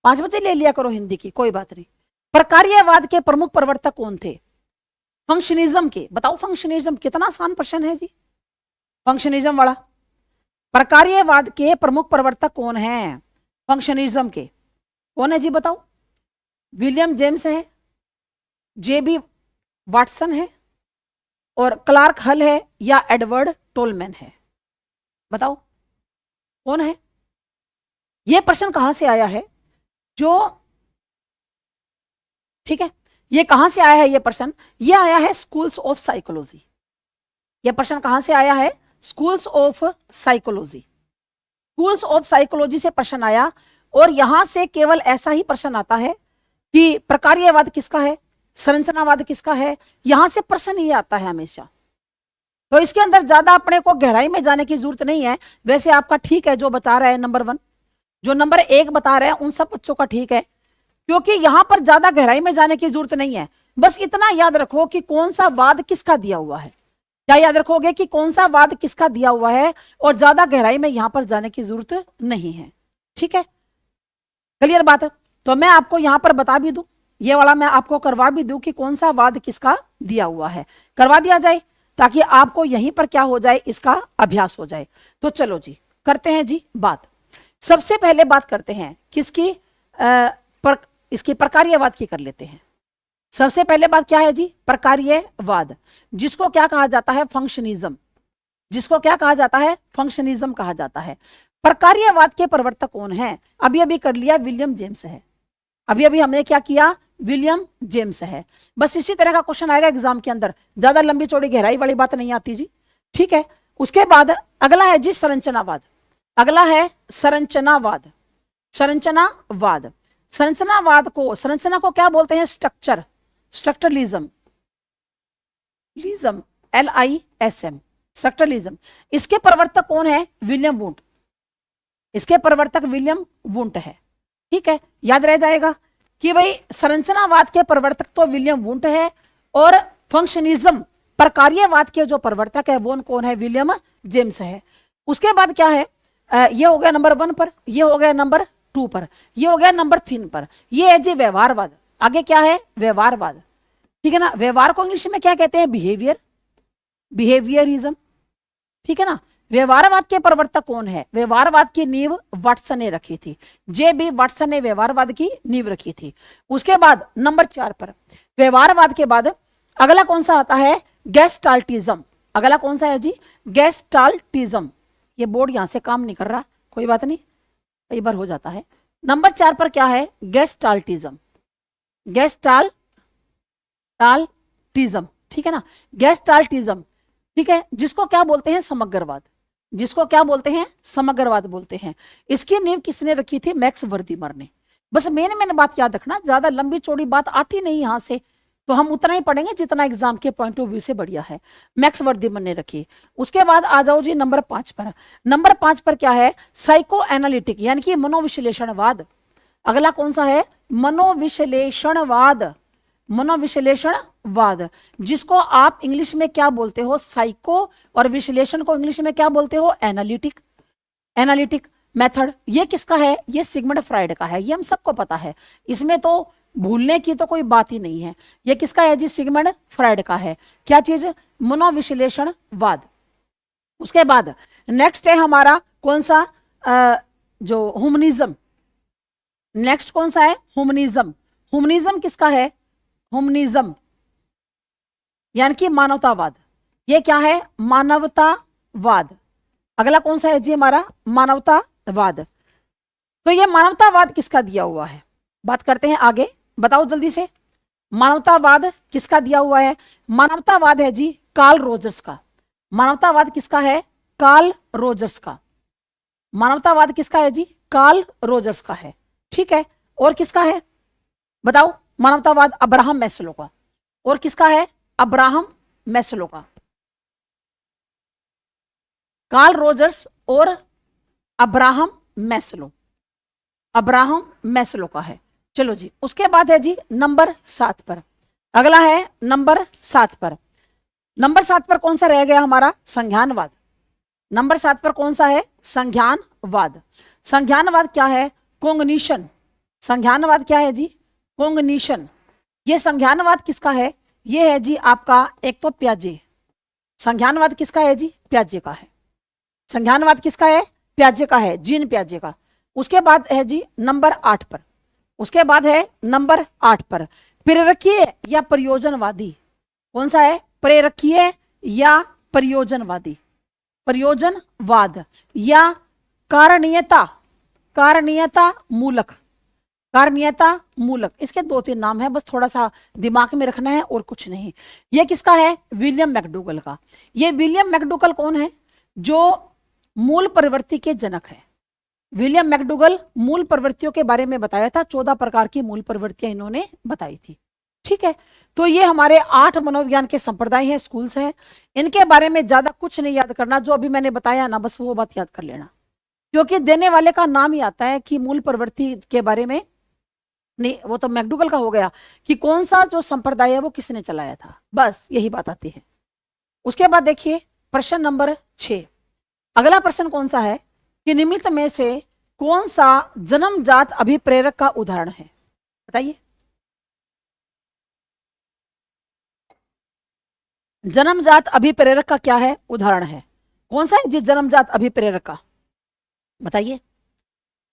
5 बजे ले लिया करो हिंदी की, कोई बात नहीं। प्रकार्यवाद के प्रमुख प्रवर्तक कौन थे? फंक्शनिज्म के। बताओ फंक्शनिज्म कितना आसान प्रश्न है जी, फंक्शनिज्म वाला। प्रकार्यवाद के प्रमुख प्रवर्तक कौन है? फंक्शनिज्म के कौन है जी, बताओ। विलियम जेम्स है, JB वाटसन है, और क्लार्क हल है, या एडवर्ड टोलमैन है? बताओ कौन है? यह प्रश्न कहां से आया है? जो ठीक है, ये कहां से आया है ये प्रश्न? ये आया है स्कूल्स ऑफ साइकोलॉजी। ये प्रश्न कहां से आया है? Schools of psychology. Schools of psychology से प्रश्न आया, और यहां से केवल ऐसा ही प्रश्न आता है कि प्रकार्यवाद किसका है, संरचनावाद किसका है, यहां से प्रश्न ये आता है हमेशा। तो इसके अंदर ज्यादा अपने को गहराई में जाने की जरूरत नहीं है। वैसे आपका ठीक है जो बता रहा है नंबर 1, जो नंबर 1 बता रहे हैं उन सब बच्चों का ठीक है, क्योंकि यहां पर ज्यादा गहराई में जाने की जरूरत नहीं है। बस इतना याद रखो कि कौन सा वाद किसका दिया हुआ है। क्या याद रखोगे कि कौन सा वाद किसका दिया हुआ है, और ज्यादा गहराई में यहां पर जाने की जरूरत नहीं है। ठीक है, क्लियर बात है? तो मैं आपको यहां पर बता भी दूं, ये वाला मैं आपको करवा भी दूं कि कौन सा वाद किसका दिया हुआ है, करवा दिया जाए, ताकि आपको यहीं पर क्या हो जाए, इसका अभ्यास हो जाए। तो चलो जी करते हैं जी बात। सबसे पहले बात करते हैं किसकी, इसकी प्रकार्यवाद की कर लेते हैं। सबसे पहले बात क्या है जी? प्रकार्यवाद, जिसको क्या कहा जाता है? फंक्शनिज्म। जिसको क्या कहा जाता है, फंक्शनिज्म कहा जाता है। प्रकार्यवाद के प्रवर्तक कौन है, अभी अभी कर लिया, विलियम जेम्स है। अभी अभी हमने क्या किया, विलियम जेम्स है। बस इसी तरह का क्वेश्चन आएगा एग्जाम के अंदर, ज्यादा लंबी चौड़ी गहराई वाली बात नहीं आती जी, ठीक है। उसके बाद अगला है जी संरचनावाद। अगला है संरचनावाद। संरचनावाद, संरचना को क्या बोलते हैं, स्ट्रक्चर, स्ट्रक्चरलिज्म, लिज्म, LISM, स्ट्रक्चरलिज्म। इसके प्रवर्तक कौन है, विलियम वुंट। इसके प्रवर्तक विलियम वुंट है, ठीक है। याद रह जाएगा कि भाई संरचनावाद के प्रवर्तक तो विलियम वुंट है, और फंक्शनिज्म प्रकार्यवाद के जो प्रवर्तक है वो कौन है, विलियम जेम्स है। उसके बाद क्या है, ये हो गया नंबर 1 पर, ये हो गया नंबर 2 पर, ये हो गया नंबर 3 पर। ये है जी व्यवहारवाद। आगे क्या है, व्यवहारवाद, ठीक है ना। व्यवहार को इंग्लिश में क्या कहते हैं, बिहेवियर, बिहेवियरिज्म, ठीक है ना। व्यवहारवाद के प्रवर्तक कौन है, व्यवहारवाद की नींव वाटसन ने रखी थी, JB वाटसन ने व्यवहारवाद की नींव रखी थी। उसके बाद नंबर 4 पर व्यवहारवाद के बाद अगला कौन सा आता है, गेस्टाल्टिज्म। अगला कौन सा है जी, गेस्टाल्टिज्म। ये बोर्ड यहां से काम नहीं कर रहा, कोई बात नहीं, कई बार हो जाता है। नंबर 4 पर क्या है, गेस्टाल्टिज्म, गेस्टाल्टिज्म, ठीक है ना, गेस्टाल्टिज्म, ठीक है। जिसको क्या बोलते हैं, समग्रवाद, जिसको क्या बोलते हैं, समग्रवाद बोलते हैं। इसकी नींव किसने रखी थी, मैक्स वर्दीमर ने। बस मैंने बात याद रखना, ज्यादा लंबी चौड़ी बात आती नहीं यहां से, तो हम उतना ही पढ़ेंगे जितना एग्जाम के पॉइंट ऑफ व्यू से बढ़िया है। मैक्स वर्दीमन ने रखी। उसके बाद आ जाओ जी नंबर 5 पर। नंबर 5 पर क्या है, साइको एनालिटिक, यानी कि मनोविश्लेषणवाद। अगला कौन सा है, मनोविश्लेषणवाद, मनोविश्लेषणवाद, जिसको आप इंग्लिश में क्या बोलते हो, साइको, और विश्लेषण को इंग्लिश में क्या बोलते हो, एनालिटिक, एनालिटिक मेथड। ये किसका है, ये सिगमंड फ्राइड का है, ये हम सबको पता है, इसमें तो भूलने की तो कोई बात ही नहीं है। ये किसका है जी, सिगमंड फ्राइड का है। क्या चीज, मनोविश्लेषणवाद। उसके बाद नेक्स्ट है हमारा कौन सा, जो ह्यूमनिज्म। नेक्स्ट कौन सा है, ह्यूमनिज्म। ह्यूमनिज्म किसका है, ह्यूमनिज्म यानी कि मानवतावाद। ये क्या है, मानवतावाद। अगला कौन सा है जी हमारा, मानवतावाद। तो ये मानवतावाद किसका दिया हुआ है, बात करते हैं आगे, बताओ जल्दी से। मानवतावाद किसका दिया हुआ है, मानवतावाद है जी कार्ल रोजर्स का। मानवतावाद किसका है, कार्ल रोजर्स का। मानवतावाद किसका है जी, कार्ल रोजर्स का है, ठीक है। और किसका है बताओ, मानवतावाद अब्राहम मैस्लो का। और किसका है, अब्राहम मैस्लो का। कार्ल रोजर्स और अब्राहम मैस्लो, अब्राहम मैस्लो का है। चलो जी, उसके बाद है जी नंबर 7 पर। अगला है नंबर 7 पर। नंबर 7 पर कौन सा रह गया हमारा, संज्ञानवाद। नंबर 7 पर कौन सा है, संज्ञानवाद। संज्ञानवाद क्या है, कोग्निशन। संज्ञानवाद क्या है जी, कोग्निशन। ये संज्ञानवाद किसका है, ये है जी आपका एक तो प्याजे। संज्ञानवाद किसका है जी, प्याजे का है। संज्ञानवाद किसका है, प्याजे का है, जीन प्याजे का। उसके बाद है जी नंबर 8 पर। उसके बाद है नंबर 8 पर प्रेरकीय या प्रयोजनवादी। कौन सा है, प्रेरकीय या प्रयोजनवादी, प्रयोजनवाद या कारणीयता, कारणीयता मूलक, कारणीयता मूलक। इसके 2-3 नाम है, बस थोड़ा सा दिमाग में रखना है और कुछ नहीं। ये किसका है, विलियम मैकडूगल का। ये विलियम मैकडूगल कौन है, जो मूल प्रवृत्ति के जनक है। विलियम मैकडूगल मूल प्रवृत्तियों के बारे में बताया था, 14 प्रकार की मूल प्रवृत्तियां इन्होंने बताई थी, ठीक है। तो ये हमारे 8 मनोविज्ञान के संप्रदाय हैं, स्कूल्स हैं। इनके बारे में ज्यादा कुछ नहीं याद करना, जो अभी मैंने बताया ना बस वो बात याद कर लेना, क्योंकि देने वाले का नाम ही आता है कि मूल प्रवृत्ति के बारे में नहीं, वो तो मैकडूगल का हो गया कि कौन सा जो संप्रदाय है वो किसने चलाया था, बस यही बात आती है। उसके बाद देखिए प्रश्न नंबर 6। अगला प्रश्न कौन सा है कि निम्नलिखित में से कौन सा जन्मजात अभिप्रेरक का उदाहरण है, बताइए। जन्मजात अभिप्रेरक का क्या है, उदाहरण है, कौन सा है जी जन्मजात अभिप्रेरक का, बताइए।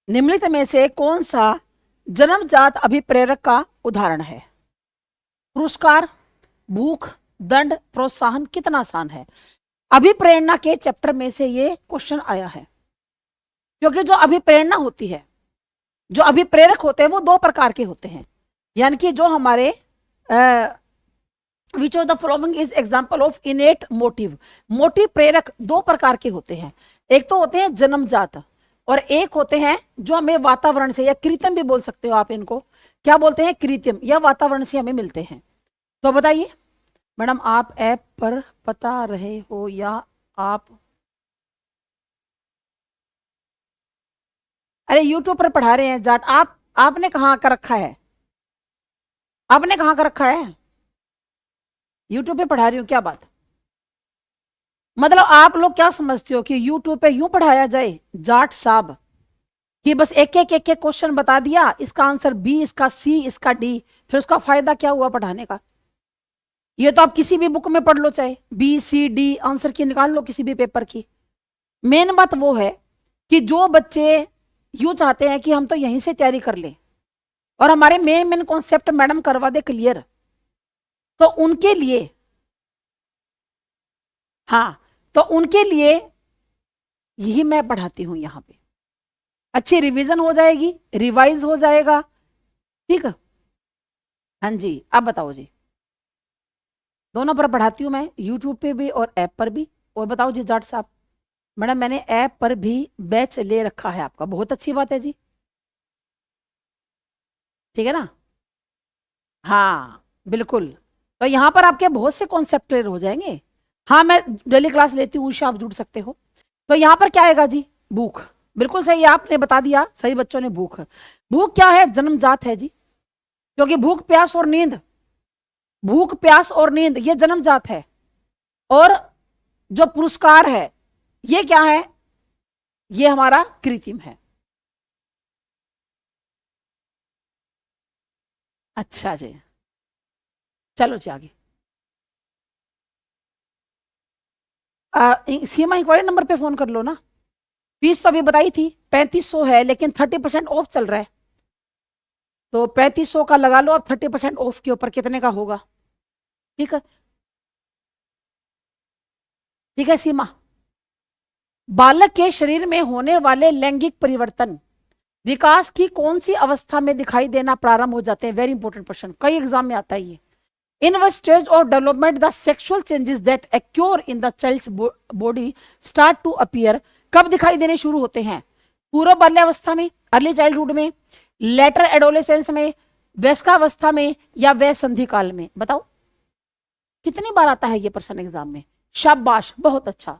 निम्नलिखित में से कौन सा जन्मजात अभिप्रेरक का उदाहरण है। पुरस्कार, भूख, दंड, प्रोत्साहन, कितना आसान है। अभिप्रेरणा के चैप्टर में से ये क्वेश्चन आया है, क्योंकि जो अभिप्रेरणा होती है, जो अभिप्रेरक होते हैं वो दो प्रकार के होते हैं, यानी कि जो हमारे विच of the following is example of इनेट motive. Motive प्रेरक दो प्रकार के होते हैं, एक तो होते हैं जन्मजात और एक होते हैं जो हमें वातावरण से, या कृत्रिम भी बोल सकते हो आप इनको, क्या बोलते हैं, कृत्रिम, या वातावरण से हमें मिलते हैं। तो बताइए मैडम, आप ऐप पर बता रहे हो या आप, अरे यूट्यूब पर पढ़ा रहे हैं जाट, आपने कहाँ कर रखा है, आपने कहाँ कर रखा है, यूट्यूब पे पढ़ा रही हूँ, क्या बात, मतलब आप लोग क्या समझते हो कि यूट्यूब पे यूं पढ़ाया जाए जाट साहब कि बस एक एक क्वेश्चन बता दिया, इसका आंसर बी, इसका सी, इसका डी, फिर उसका फायदा क्या हुआ पढ़ाने का। ये तो आप किसी भी बुक में पढ़ लो, चाहे बी सी डी आंसर की निकाल लो किसी भी पेपर की। मेन बात वो है कि जो बच्चे यूं चाहते हैं कि हम तो यहीं से तैयारी कर लें और हमारे मेन मेन कॉन्सेप्ट मैडम करवा दे क्लियर, तो उनके लिए, हाँ, तो उनके लिए यही मैं पढ़ाती हूं यहाँ पे। अच्छी रिवीजन हो जाएगी, रिवाइज हो जाएगा, ठीक है। हाँ जी, अब बताओ जी, दोनों पर पढ़ाती हूँ मैं, यूट्यूब पे भी और ऐप पर भी। और बताओ जी जाट साहब, मैडम मैंने ऐप पर भी बैच ले रखा है आपका, बहुत अच्छी बात है जी, ठीक है ना। हाँ बिल्कुल, तो यहाँ पर आपके बहुत से कॉन्सेप्ट क्लियर हो जाएंगे। हाँ मैं डेली क्लास लेती हूँ, उससे आप जुड़ सकते हो। तो यहाँ पर क्या आएगा जी, भूख, बिल्कुल सही आपने बता दिया, सही बच्चों ने। भूख, भूख क्या है, जन्मजात है जी, क्योंकि भूख प्यास और नींद, भूख प्यास और नींद ये जन्मजात है। और जो पुरस्कार है ये क्या है, ये हमारा कृत्रिम है। अच्छा जी, चलो जी आगे। सीमा इंक्वायरी नंबर पे फोन कर लो ना। फीस तो अभी बताई थी 3500 है, लेकिन 30% ऑफ चल रहा है, तो 3500 का लगा लो अब 30% ऑफ के ऊपर कितने का होगा। ठीक है, ठीक है सीमा। बालक के शरीर में होने वाले लैंगिक परिवर्तन विकास की कौन सी अवस्था में दिखाई देना प्रारंभ हो जाते हैं, वेरी इंपॉर्टेंट क्वेश्चन, कई एग्जाम में आता है ये। In which stage of development the sexual changes that occur in the child's body start to appear, कब दिखाई देने शुरू होते हैं, पूर्व बाल्यावस्था में, अर्ली चाइल्डहुड में, लेटर एडोलेसेंस में, वयस्कावस्था में, या वय संधि काल में। बताओ कितनी बार आता है ये प्रश्न एग्जाम में। शाबाश, बहुत अच्छा।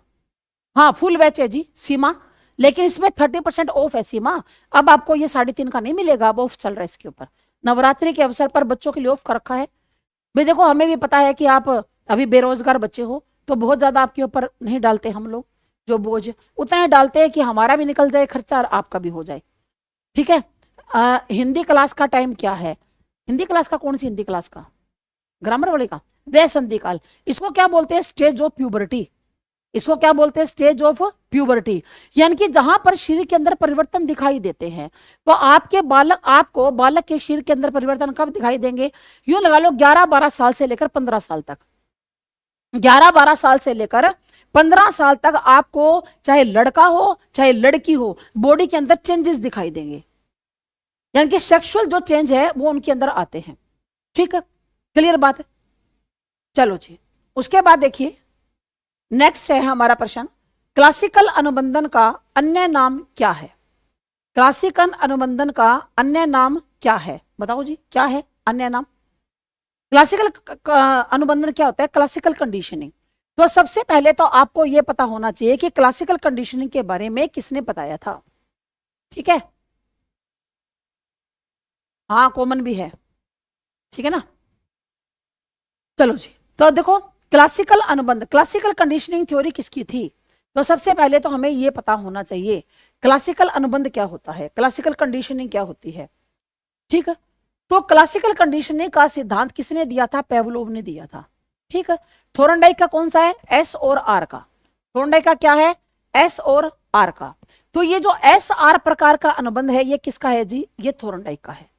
हाँ फुल बैच है जी सीमा, लेकिन इसमें 30% ऑफ है सीमा। अब आपको ये 3.5 का नहीं मिलेगा, अब ऑफ चल रहा है इसके ऊपर, नवरात्रि के अवसर पर बच्चों के लिए ऑफ कर रखा है। भाई देखो हमें भी पता है कि आप अभी बेरोजगार बच्चे हो, तो बहुत ज्यादा आपके ऊपर नहीं डालते हम लोग, जो बोझ उतना ही डालते हैं कि हमारा भी निकल जाए खर्चा और आपका भी हो जाए। ठीक है, हिंदी क्लास का टाइम क्या है, हिंदी क्लास का, कौन सी हिंदी क्लास का, ग्रामर वाले का, वह संधि काल। इसको क्या बोलते हैं, स्टेज ऑफ प्यूबर्टी, इसको क्या बोलते हैं, स्टेज ऑफ प्यूबर्टी, यानी कि जहां पर शरीर के अंदर परिवर्तन दिखाई देते हैं। तो आपको बालक के शरीर के अंदर परिवर्तन कब दिखाई देंगे, यूं लगा लो 11-12 साल से लेकर 15 साल तक, 11-12 साल से लेकर 15 साल तक आपको चाहे लड़का हो चाहे लड़की हो, बॉडी के अंदर चेंजेस दिखाई देंगे, यानी कि सेक्सुअल जो चेंज है वो उनके अंदर आते हैं। ठीक है, क्लियर बात है। चलो जी, उसके बाद देखिए नेक्स्ट है हमारा प्रश्न, क्लासिकल अनुबंधन का अन्य नाम क्या है, क्लासिकल अनुबंधन का अन्य नाम क्या है, बताओ जी क्या है अन्य नाम। क्लासिकल अनुबंधन क्या होता है, क्लासिकल कंडीशनिंग। तो सबसे पहले तो आपको यह पता होना चाहिए कि क्लासिकल कंडीशनिंग के बारे में किसने बताया था। ठीक है, हाँ कॉमन भी है, ठीक है ना। चलो जी, तो देखो क्लासिकल अनुबंध, क्लासिकल कंडीशनिंग थ्योरी किसकी थी, तो सबसे पहले तो हमें यह पता होना चाहिए क्लासिकल अनुबंध क्या होता है, क्लासिकल कंडीशनिंग क्या होती है। ठीक है, तो क्लासिकल कंडीशनिंग का सिद्धांत किसने दिया था, पेवलोव ने दिया था। ठीक है, थोर्नडाइक का कौन सा है, एस और आर का, थोर्नडाइक का क्या है, एस और आर का। तो ये जो एस आर प्रकार का अनुबंध है ये किसका है जी, ये थोर्नडाइक का है,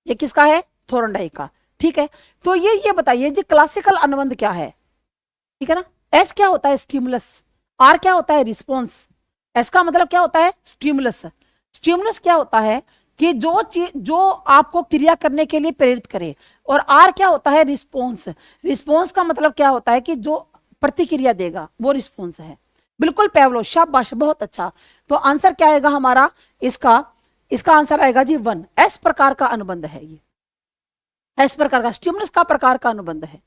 ये किसका है, थोर्नडाइक का। ठीक है, तो ये बताइए जी क्लासिकल अनुबंध क्या है, ठीक है ना। एस क्या होता है? स्टिमुलस। आर क्या होता है? रिस्पॉन्स। एस का मतलब क्या होता है? स्टिमुलस। स्टिमुलस क्या होता है? कि जो चीज जो आपको क्रिया करने के लिए प्रेरित करे। और आर क्या होता है? रिस्पॉन्स। रिस्पॉन्स का मतलब क्या होता है? कि जो प्रतिक्रिया देगा वो रिस्पॉन्स है। बिल्कुल पैवलो, शाबाश, बहुत अच्छा। तो आंसर क्या आएगा हमारा इसका? इसका आंसर आएगा जी 1। एस प्रकार का अनुबंध है ये, एस प्रकार का स्टिमुलस का प्रकार का अनुबंध है।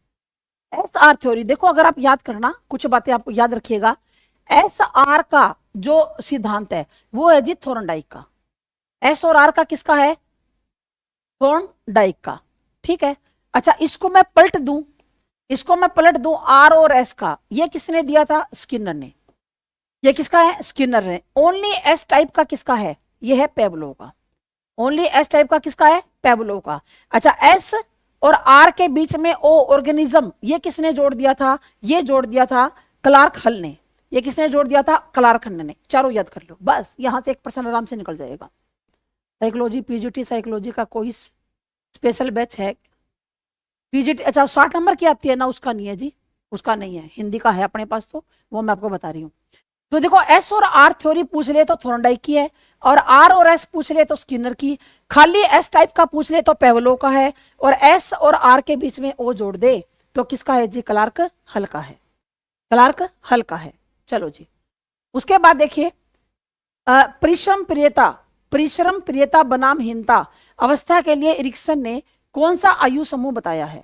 एस आर थ्योरी, देखो अगर आप याद करना कुछ बातें आपको याद रखिएगा। एस आर का जो सिद्धांत है वो है जी थोर्नडाइक का। एस और आर का किसका है? थोर्नडाइक का। ठीक है, अच्छा इसको मैं पलट दूं, इसको मैं पलट दूं, आर और एस का, ये किसने दिया था? स्किनर ने। ये किसका है? स्किनर ने। ओनली एस टाइप का किसका है? ये है पेवलोव का। ओनली एस टाइप का किसका है? पेवलोव का। अच्छा एस और आर के बीच में ओ ऑर्गेनिज्म, ये किसने जोड़ दिया था? ये जोड़ दिया था क्लार्क हल ने। ये किसने जोड़ दिया था? क्लार्क हल ने। चारों याद कर लो, बस यहां से 1% आराम से निकल जाएगा। साइकोलॉजी पीजीटी साइकोलॉजी का कोई स्पेशल बैच है? पीजीटी अच्छा 60 नंबर की आती है ना, उसका नहीं है जी, उसका नहीं है, हिंदी का है अपने पास, तो वो मैं आपको बता रही हूँ। तो देखो एस और आर थ्योरी पूछ ले तो थोर्नडाइक की है, और आर और एस पूछ ले तो स्किनर की। खाली एस टाइप का पूछ ले तो पेवलोव का है, और एस और आर के बीच में ओ जोड़ दे तो किसका है जी? क्लार्क हल का है। क्लार्क हल का है। चलो जी, उसके बाद देखिए परिश्रम प्रियता, परिश्रम प्रियता बनाम हीनता अवस्था के लिए इरिक्सन ने कौन सा आयु समूह बताया है?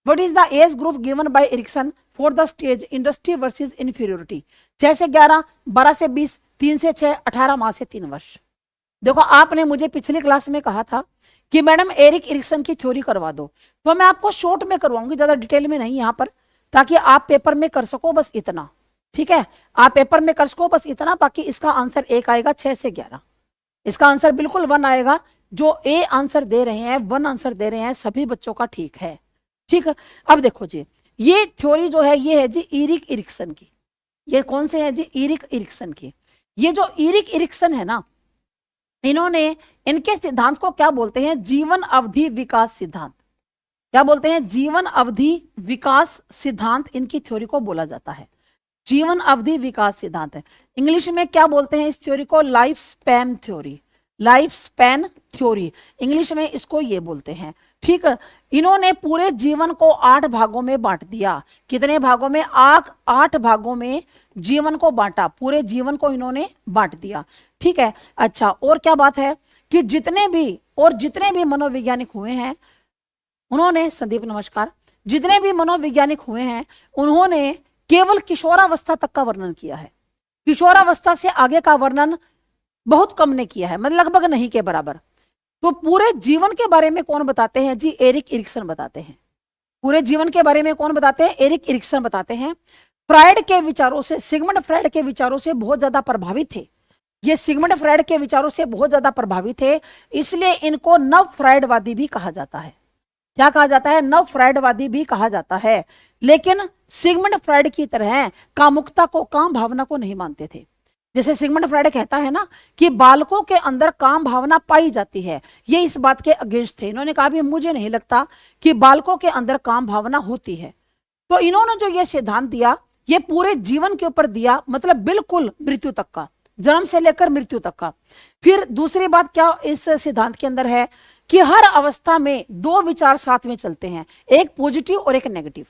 What is the age group given by Erikson for the stage industry versus inferiority? 6 से 11, 12 से 20, 3 से 6, 18 माह से 3 वर्ष। देखो आपने मुझे पिछली क्लास में कहा था कि मैडम एरिक इरिक्सन की थ्योरी करवा दो, तो मैं आपको शॉर्ट में करवाऊंगी, ज्यादा डिटेल में नहीं यहाँ पर, ताकि आप पेपर में कर सको बस इतना। ठीक है, आप पेपर में कर सको बस इतना। बाकी इसका आंसर 1 आएगा 6 से 11, इसका आंसर बिल्कुल 1 आएगा। जो ए आंसर दे रहे हैं, 1 आंसर दे रहे हैं, सभी बच्चों का ठीक है। ठीक है, अब देखो जी, ये थ्योरी जो है ये है जी इरिक इरिक्सन की। ये कौन से है जी? इरिक इरिक्सन की। ये जो इरिक इरिक्सन है ना, इन्होंने, इनके सिद्धांत को क्या बोलते हैं? जीवन अवधि विकास सिद्धांत। क्या बोलते हैं? जीवन अवधि विकास सिद्धांत इनकी थ्योरी को बोला जाता है। जीवन अवधि विकास सिद्धांत है। इंग्लिश में क्या बोलते हैं इस थ्योरी को? Life span theory. Life span theory, English में इसको ये बोलते हैं। ठीक है, इन्होंने पूरे जीवन को 8 भागों में बांट दिया। कितने भागों में? 8 भागों में जीवन को बांटा, पूरे जीवन को इन्होंने बांट दिया। ठीक है, अच्छा और क्या बात है कि जितने भी मनोवैज्ञानिक हुए हैं उन्होंने, संदीप नमस्कार, जितने भी मनोवैज्ञानिक हुए हैं उन्होंने केवल किशोरावस्था तक का वर्णन किया है। किशोरावस्था से आगे का वर्णन बहुत कम ने किया है, मतलब लगभग नहीं के बराबर। तो पूरे जीवन के बारे में कौन बताते हैं जी? एरिक इरिक्सन बताते हैं। पूरे जीवन के बारे में कौन बताते हैं? एरिक इरिक्सन बताते हैं। फ्राइड के विचारों से, सिगमंड फ्राइड के विचारों से बहुत ज्यादा प्रभावित थे। ये सिगमंड फ्राइड के विचारों से बहुत ज्यादा प्रभावित थे, इसलिए इनको नव फ्राइडवादी भी कहा जाता है। क्या कहा जाता है? नव फ्राइडवादी भी कहा जाता है। लेकिन सिगमंड फ्राइड की तरह कामुकता को, काम भावना को नहीं मानते थे। जैसे सिगमंड फ्राइड कहता है ना कि बालकों के अंदर काम भावना पाई जाती है, ये इस बात के अगेंस्ट थे। इन्होंने कहा भी मुझे नहीं लगता कि बालकों के अंदर काम भावना होती है। तो इन्होंने जो ये सिद्धांत दिया, ये पूरे जीवन के ऊपर दिया, मतलब बिल्कुल मृत्यु तक का, जन्म से लेकर मृत्यु तक का। फिर दूसरी बात क्या इस सिद्धांत के अंदर है कि हर अवस्था में 2 विचार साथ में चलते हैं, एक पॉजिटिव और एक नेगेटिव।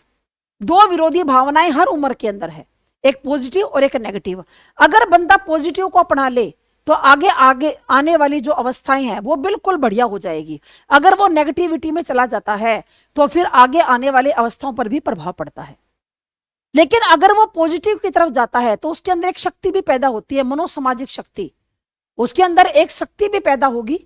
2 विरोधी भावनाएं हर उम्र के अंदर है, एक पॉजिटिव और एक नेगेटिव। अगर बंदा पॉजिटिव को अपना ले तो आगे आगे आने वाली जो अवस्थाएं हैं वो बिल्कुल बढ़िया हो जाएगी। अगर वो नेगेटिविटी में चला जाता है तो फिर आगे आने वाली अवस्थाओं पर भी प्रभाव पड़ता है। लेकिन अगर वो पॉजिटिव की तरफ जाता है तो उसके अंदर एक शक्ति भी पैदा होती है, मनोसामाजिक शक्ति। उसके अंदर एक शक्ति भी पैदा होगी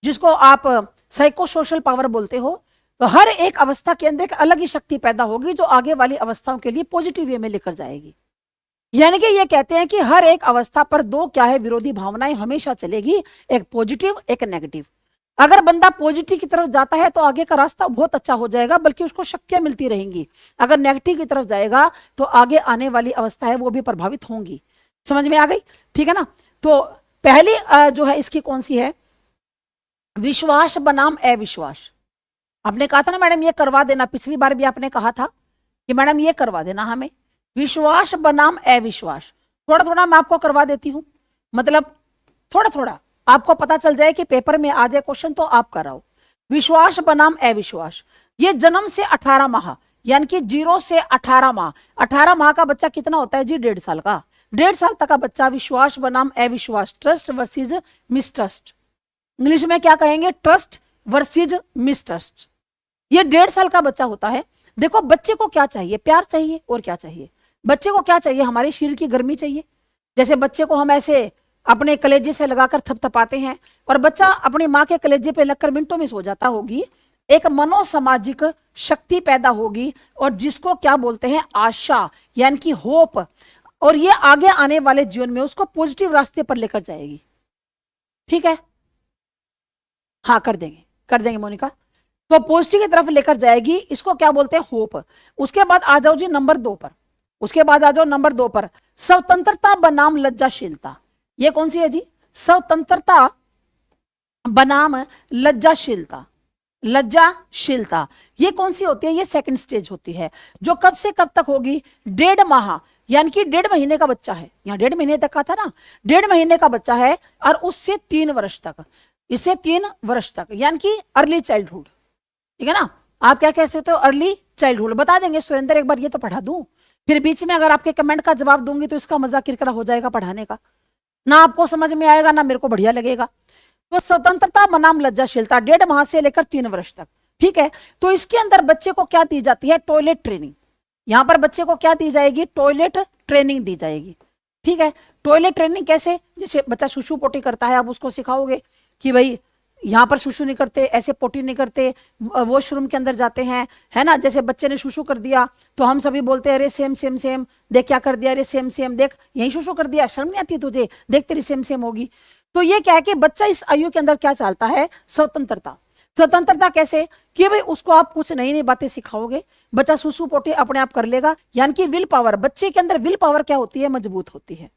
जिसको आप साइको सोशल पावर बोलते हो। तो हर एक अवस्था के अंदर एक अलग ही शक्ति पैदा होगी जो आगे वाली अवस्थाओं के लिए पॉजिटिव वे में लेकर जाएगी। यानी कि ये कहते हैं कि हर एक अवस्था पर 2 क्या है? विरोधी भावनाएं हमेशा चलेगी, एक पॉजिटिव एक नेगेटिव। अगर बंदा पॉजिटिव की तरफ जाता है तो आगे का रास्ता बहुत अच्छा हो जाएगा, बल्कि उसको शक्तियां मिलती रहेंगी। अगर नेगेटिव की तरफ जाएगा तो आगे आने वाली अवस्था है वो भी प्रभावित होंगी। समझ में आ गई? ठीक है ना। तो पहली जो है इसकी कौन सी है? विश्वास बनाम अविश्वास। आपने कहा था ना मैडम ये करवा देना, पिछली बार भी आपने कहा था कि मैडम ये करवा देना हमें, विश्वास बनाम अविश्वास। थोड़ा थोड़ा मैं आपको करवा देती हूं, मतलब थोड़ा थोड़ा आपको पता चल जाए कि पेपर में आ जाए क्वेश्चन तो आप कराओ। विश्वास बनाम अविश्वास, ये जन्म से 18 माह, यानी कि 0 से 18 माह। 18 माह का बच्चा कितना होता है जी? 1.5 साल का। 1.5 साल तक का बच्चा, विश्वास बनाम अविश्वास, ट्रस्ट वर्सेज मिसट्रस्ट। इंग्लिश में क्या कहेंगे? Trust versus mistrust. ये 1.5 साल का बच्चा होता है। देखो बच्चे को क्या चाहिए? प्यार चाहिए। और क्या चाहिए? बच्चे को क्या चाहिए? हमारे शरीर की गर्मी चाहिए। जैसे बच्चे को हम ऐसे अपने कलेजे से लगाकर थपथपाते हैं और बच्चा अपनी माँ के कलेजे पे लगकर मिनटों में सो जाता होगी। एक मनोसामाजिक शक्ति पैदा होगी और जिसको क्या बोलते हैं? आशा, यानी कि होप। और ये आगे आने वाले जीवन में उसको पॉजिटिव रास्ते पर लेकर जाएगी। ठीक है? हाँ कर देंगे मोनिका। तो पॉजिटिव की तरफ लेकर जाएगी, इसको क्या बोलते हैं? होप। उसके बाद आ जाओ जी नंबर 2 पर। उसके बाद आ जाओ नंबर 2 पर, स्वतंत्रता बनाम लज्जाशीलता। ये कौन सी है जी? स्वतंत्रता बनाम लज्जाशीलता। लज्जाशीलता ये कौन सी होती है? ये सेकंड स्टेज होती है, जो कब से कब तक होगी? 1.5 माह, यानी कि 1.5 महीने का बच्चा है। यहाँ 1.5 महीने तक का था ना, 1.5 महीने का बच्चा है और उससे 3 वर्ष तक, इससे 3 वर्ष तक, यानी कि अर्ली चाइल्डहुड। ठीक है ना? आप क्या कह सकते हो? Early childhood. बता देंगे सुरेंद्र, एक बार ये तो पढ़ा दूं, फिर बीच में अगर आपके कमेंट का जवाब दूंगी तो इसका मजा किरकिरा हो जाएगा पढ़ाने का, ना आपको समझ में आएगा ना मेरे को बढ़िया लगेगा। तो स्वतंत्रता बनाम लज्जाशीलता 1.5 माह से लेकर 3 वर्ष तक। ठीक है? तो इसके अंदर बच्चे को क्या दी जाती है? Toilet training. यहां पर बच्चे को क्या दी जाएगी? टॉयलेट ट्रेनिंग दी जाएगी। ठीक है? टॉयलेट ट्रेनिंग कैसे? जैसे बच्चा सुसु पोटी करता है, आप उसको सिखाओगे कि भाई यहाँ पर सुसु नहीं करते, ऐसे पोटी नहीं करते, वॉशरूम के अंदर जाते हैं, है ना? जैसे बच्चे ने सुसु कर दिया तो हम सभी बोलते हैं अरे सेम सेम सेम, देख क्या कर दिया, अरे सेम सेम, देख यही सुसु कर दिया, शर्म नहीं आती तुझे, देख तेरी सेम सेम होगी। तो ये क्या है कि बच्चा इस आयु के अंदर क्या चाहता है? स्वतंत्रता। स्वतंत्रता कैसे? कि भाई उसको आप कुछ नई नई बातें सिखाओगे, बच्चा सुसु पोटी अपने आप कर लेगा, यानी कि विल पावर। बच्चे के अंदर विल पावर क्या होती है? मजबूत होती है।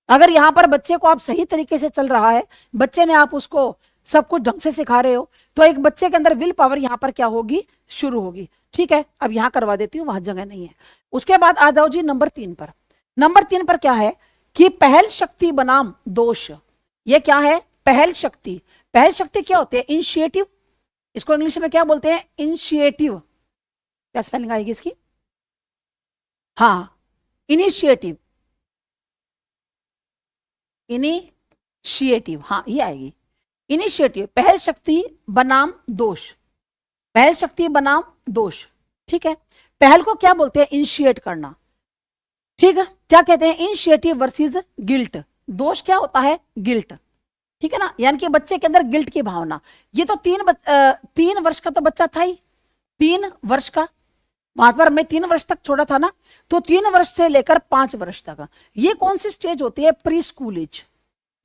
अगर यहाँ पर बच्चे को आप सही तरीके से चल रहा है, बच्चे ने आप उसको सब कुछ ढंग से सिखा रहे हो, तो एक बच्चे के अंदर विल पावर यहाँ पर क्या होगी? शुरू होगी। ठीक है? अब यहाँ करवा देती हूँ, वहां जगह नहीं है। उसके बाद आ जाओ जी नंबर 3 पर। नंबर 3 पर क्या है कि पहल शक्ति बनाम दोष। ये क्या है? पहल शक्ति। पहल शक्ति क्या होती है? इनिशिएटिव। इसको इंग्लिश में क्या बोलते हैं? इनिशिएटिव। क्या स्पेलिंग आएगी इसकी? हाँ, इनिशिएटिव। इनिशिएटिव, हाँ ये आएगी। इनिशिएटिव, पहल शक्ति बनाम दोष। पहल शक्ति बनाम दोष। ठीक है? पहल को क्या बोलते हैं? इनिशिएट करना। ठीक है? क्या कहते हैं? Initiative versus guilt. दोष क्या होता है? गिल्ट। ठीक है ना? यानी कि बच्चे के अंदर गिल्ट की भावना। ये तो 3 वर्ष का तो बच्चा था ही, 3 वर्ष का। वहां पर हमने 3 वर्ष तक छोड़ा था ना, तो 3 वर्ष से लेकर 5 वर्ष तक ये कौन सी स्टेज होती है? Preschool age.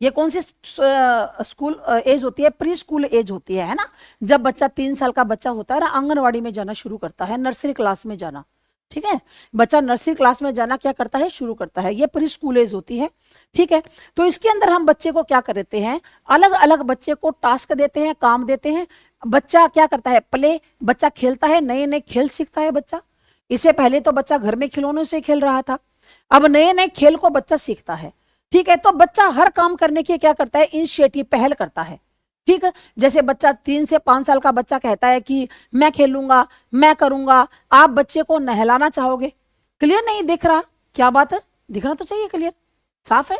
ये कौन सी स्कूल एज होती है? प्री स्कूल एज होती है ना? जब बच्चा 3 साल का बच्चा होता है ना, आंगनवाड़ी में जाना शुरू करता है, नर्सरी क्लास में जाना। ठीक है? बच्चा नर्सरी क्लास में जाना क्या करता है? शुरू करता है। ये प्री स्कूल एज होती है। ठीक है? तो इसके अंदर हम बच्चे को क्या करते हैं? अलग अलग बच्चे को टास्क देते हैं, काम देते हैं। बच्चा क्या करता है? प्ले। बच्चा खेलता है, नए नए खेल सीखता है बच्चा। इससे पहले तो बच्चा घर में खिलौनों से खेल रहा था, अब नए नए खेल को बच्चा सीखता है। ठीक है? तो बच्चा हर काम करने की क्या करता है? इनिशिएटिव, पहल करता है। ठीक है? जैसे बच्चा 3 से 5 साल का बच्चा कहता है कि मैं खेलूंगा, मैं करूंगा। आप बच्चे को नहलाना चाहोगे, क्लियर नहीं दिख रहा? क्या बात है? दिखना तो चाहिए क्लियर, साफ है।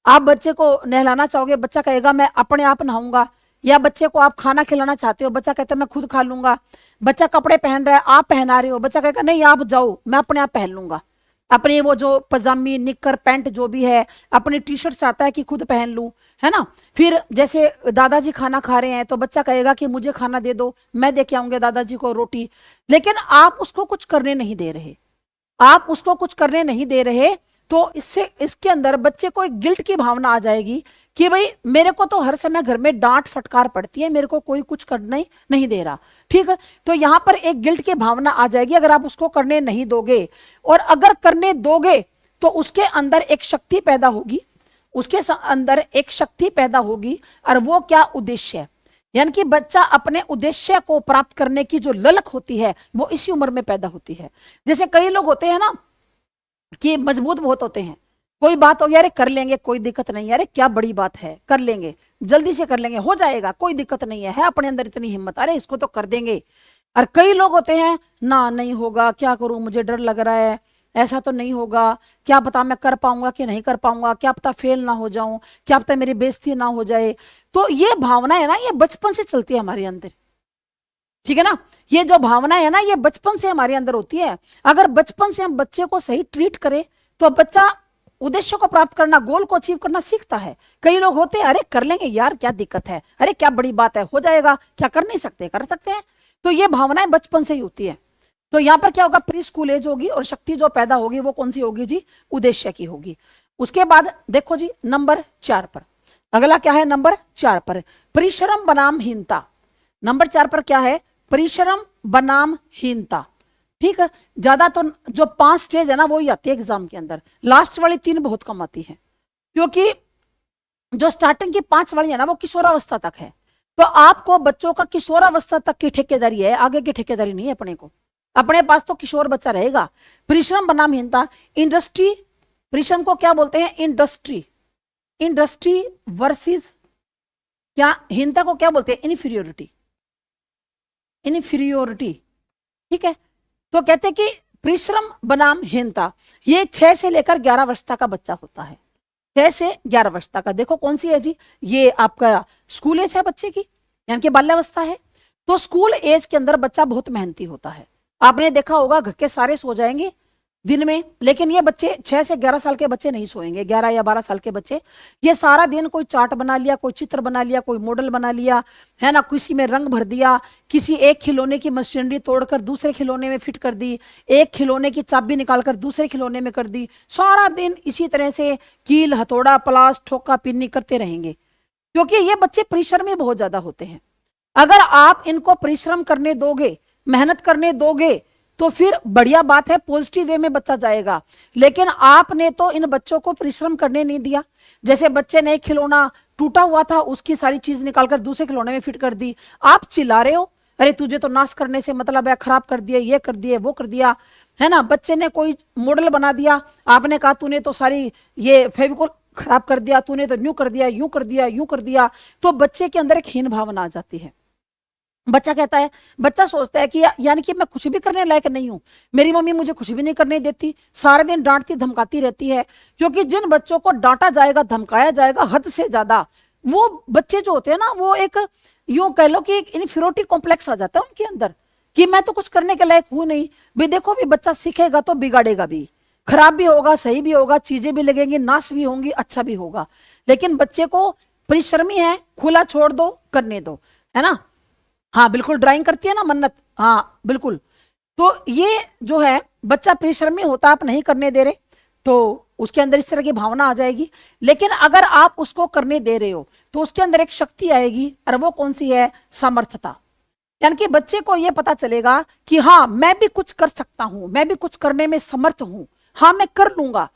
आप बच्चे को नहलाना चाहोगे, बच्चा कहेगा मैं अपने आप नहाऊंगा। या बच्चे को आप खाना खिलाना चाहते हो, बच्चा कहता है मैं खुद खा लूंगा। बच्चा कपड़े पहन रहा है, आप पहना रहे हो, बच्चा कहेगा नहीं आप जाओ, मैं अपने आप पहन लूंगा। अपनी वो जो पजामी, निक्कर, पैंट जो भी है, अपनी टी शर्ट चाहता है कि खुद पहन लूं, है ना? फिर जैसे दादाजी खाना खा रहे हैं तो बच्चा कहेगा कि मुझे खाना दे दो, मैं दे के आऊंगा दादाजी को रोटी। लेकिन आप उसको कुछ करने नहीं दे रहे, आप उसको कुछ करने नहीं दे रहे, तो इससे इसके अंदर बच्चे को एक गिल्ट की भावना आ जाएगी कि भाई मेरे को तो हर समय घर में डांट फटकार पड़ती है, मेरे को कोई कुछ करने नहीं दे रहा। ठीक है? तो यहां पर एक गिल्ट की भावना आ जाएगी अगर आप उसको करने नहीं दोगे। और अगर करने दोगे तो उसके अंदर एक शक्ति पैदा होगी, उसके अंदर एक शक्ति पैदा होगी। और वो क्या? उद्देश्य है। यानी कि बच्चा अपने उद्देश्य को प्राप्त करने की जो ललक होती है वो इसी उम्र में पैदा होती है। जैसे कई लोग होते हैं ना, कि मजबूत बहुत होते हैं। कोई बात हो गया, अरे कर लेंगे, कोई दिक्कत नहीं है, अरे क्या बड़ी बात है, कर लेंगे, जल्दी से कर लेंगे, हो जाएगा, कोई दिक्कत नहीं है अपने अंदर इतनी हिम्मत, अरे इसको तो कर देंगे। और कई लोग होते हैं ना, नहीं होगा, क्या करूं, मुझे डर लग रहा है, ऐसा तो नहीं होगा, क्या पता मैं कर पाऊंगा कि नहीं कर पाऊंगा, क्या पता फेल ना हो जाऊं, क्या पता मेरी बेइज्जती ना हो जाए। तो ये भावना है ना, ये बचपन से चलती है हमारे अंदर, ठीक है ना। ये जो भावना है ना, ये बचपन से हमारे अंदर होती है। अगर बचपन से हम बच्चे को सही ट्रीट करें तो बच्चा उद्देश्य को प्राप्त करना, गोल को अचीव करना सीखता है। कई लोग होते हैं, अरे कर लेंगे यार, क्या दिक्कत है, अरे क्या बड़ी बात है, हो जाएगा, क्या कर नहीं सकते, कर सकते हैं। तो ये भावनाएं बचपन से ही होती है। तो यहाँ पर क्या होगा, प्री स्कूल एज होगी और शक्ति जो पैदा होगी वो कौन सी होगी जी, उद्देश्य की होगी। उसके बाद देखो जी नंबर 4 पर, अगला क्या है नंबर 4 पर, परिश्रम बनाम हीनता। नंबर 4 पर क्या है, परिश्रम बनाम हीनता। ठीक है, ज्यादा तो जो 5 स्टेज है ना वो ही आती है एग्जाम के अंदर, लास्ट वाली 3 बहुत कम आती है, क्योंकि जो स्टार्टिंग की 5 वाली है ना वो किशोरावस्था तक है। तो आपको बच्चों का किशोरावस्था तक की ठेकेदारी है, आगे की ठेकेदारी नहीं है अपने को। अपने पास तो किशोर बच्चा रहेगा। परिश्रम बनाम हीनता, इंडस्ट्री, परिश्रम को क्या बोलते हैं, इंडस्ट्री, इंडस्ट्री वर्सेस क्या, हीनता को क्या बोलते हैं, इनफीरियोरिटी, इनफीरियोरिटी। ठीक है, तो कहते हैं कि परिश्रम बनाम हीनता, ये 6 से लेकर 11 वर्ष तक का बच्चा होता है, 6 से 11 वर्ष तक का। देखो कौन सी है जी, ये आपका स्कूल एज है बच्चे की, यानी कि बाल्यावस्था है। तो स्कूल एज के अंदर बच्चा बहुत मेहनती होता है। आपने देखा होगा घर के सारे सो जाएंगे दिन में, लेकिन ये बच्चे 6 से 11 साल के बच्चे नहीं सोएंगे, 11 या 12 साल के बच्चे, ये सारा दिन कोई चार्ट बना लिया, कोई चित्र बना लिया, कोई मॉडल बना लिया, है ना, किसी में रंग भर दिया, किसी एक खिलौने की मशीनरी तोड़कर दूसरे खिलौने में फिट कर दी, एक खिलौने की चाबी निकालकर दूसरे खिलौने में कर दी, सारा दिन इसी तरह से कील हथौड़ा पलाश ठोका पिन्नी करते रहेंगे, क्योंकि ये बच्चे परिश्रमी बहुत ज्यादा होते हैं। अगर आप इनको परिश्रम करने दोगे, मेहनत करने दोगे, तो फिर बढ़िया बात है, पॉजिटिव वे में बच्चा जाएगा। लेकिन आपने तो इन बच्चों को परिश्रम करने नहीं दिया। जैसे बच्चे ने एक खिलौना टूटा हुआ था, उसकी सारी चीज निकालकर दूसरे खिलौने में फिट कर दी, आप चिल्ला रहे हो, अरे तुझे तो नाश करने से मतलब है, खराब कर दिया, ये कर दिया, वो कर दिया, है ना। बच्चे ने कोई मॉडल बना दिया, आपने कहा तूने तो सारी ये फेविकोल खराब कर दिया, तूने तो यूं कर दिया, यूं कर दिया, यूं कर दिया। तो बच्चे के अंदर एक हीन भावना आ जाती है। बच्चा कहता है, बच्चा सोचता है कि यानी कि मैं कुछ भी करने लायक नहीं हूं, मेरी मम्मी मुझे कुछ भी नहीं करने देती, सारा दिन डांटती धमकाती रहती है। क्योंकि जिन बच्चों को डांटा जाएगा, धमकाया जाएगा हद से ज्यादा, वो बच्चे जो होते हैं ना, वो एक यूं कह लो कि एक इन्फीरियोरिटी कॉम्प्लेक्स आ जाता है उनके अंदर, कि मैं तो कुछ करने के लायक हूं नहीं। भी देखो, भी बच्चा सीखेगा तो बिगाड़ेगा भी, खराब भी होगा, सही भी होगा, चीजें भी लगेंगी, नाश भी होंगी, अच्छा भी होगा। लेकिन बच्चे को परिश्रमी है, खुला छोड़ दो, करने दो, है ना। हाँ बिल्कुल, ड्राइंग करती है ना मन्नत, हाँ बिल्कुल। तो ये जो है बच्चा परिश्रमी होता, आप नहीं करने दे रहे, तो उसके अंदर इस तरह की भावना आ जाएगी। लेकिन अगर आप उसको करने दे रहे हो तो उसके अंदर एक शक्ति आएगी, और वो कौन सी है, सामर्थ्यता। यानी कि बच्चे को यह पता चलेगा कि हाँ मैं भी कुछ कर सकता हूं, मैं भी कुछ करने में समर्थ हूं, हाँ मैं कर लूंगा,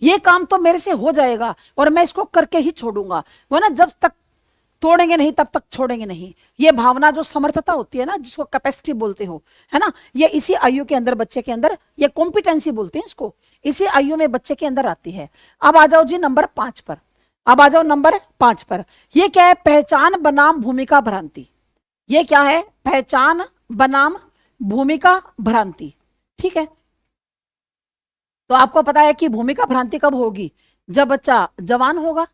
ये काम तो मेरे से हो जाएगा और मैं इसको करके ही छोड़ूंगा। वो ना, जब तक तोड़ेंगे नहीं तब तक छोड़ेंगे नहीं, ये भावना जो समर्थता होती है ना, जिसको कैपेसिटी बोलते हो, है ना, ये इसी आयु के अंदर, बच्चे के अंदर, ये कॉम्पिटेंसी बोलते हैं इसको, इसी आयु में बच्चे के अंदर आती है। अब आ जाओ जी नंबर 5 पर, अब आ जाओ नंबर 5 पर। ये क्या है, पहचान बनाम भूमिका भ्रांति। ये क्या है, पहचान बनाम भूमिका भ्रांति। ठीक है, तो आपको पता है कि भूमिका भ्रांति कब होगी, जब बच्चा जवान होगा,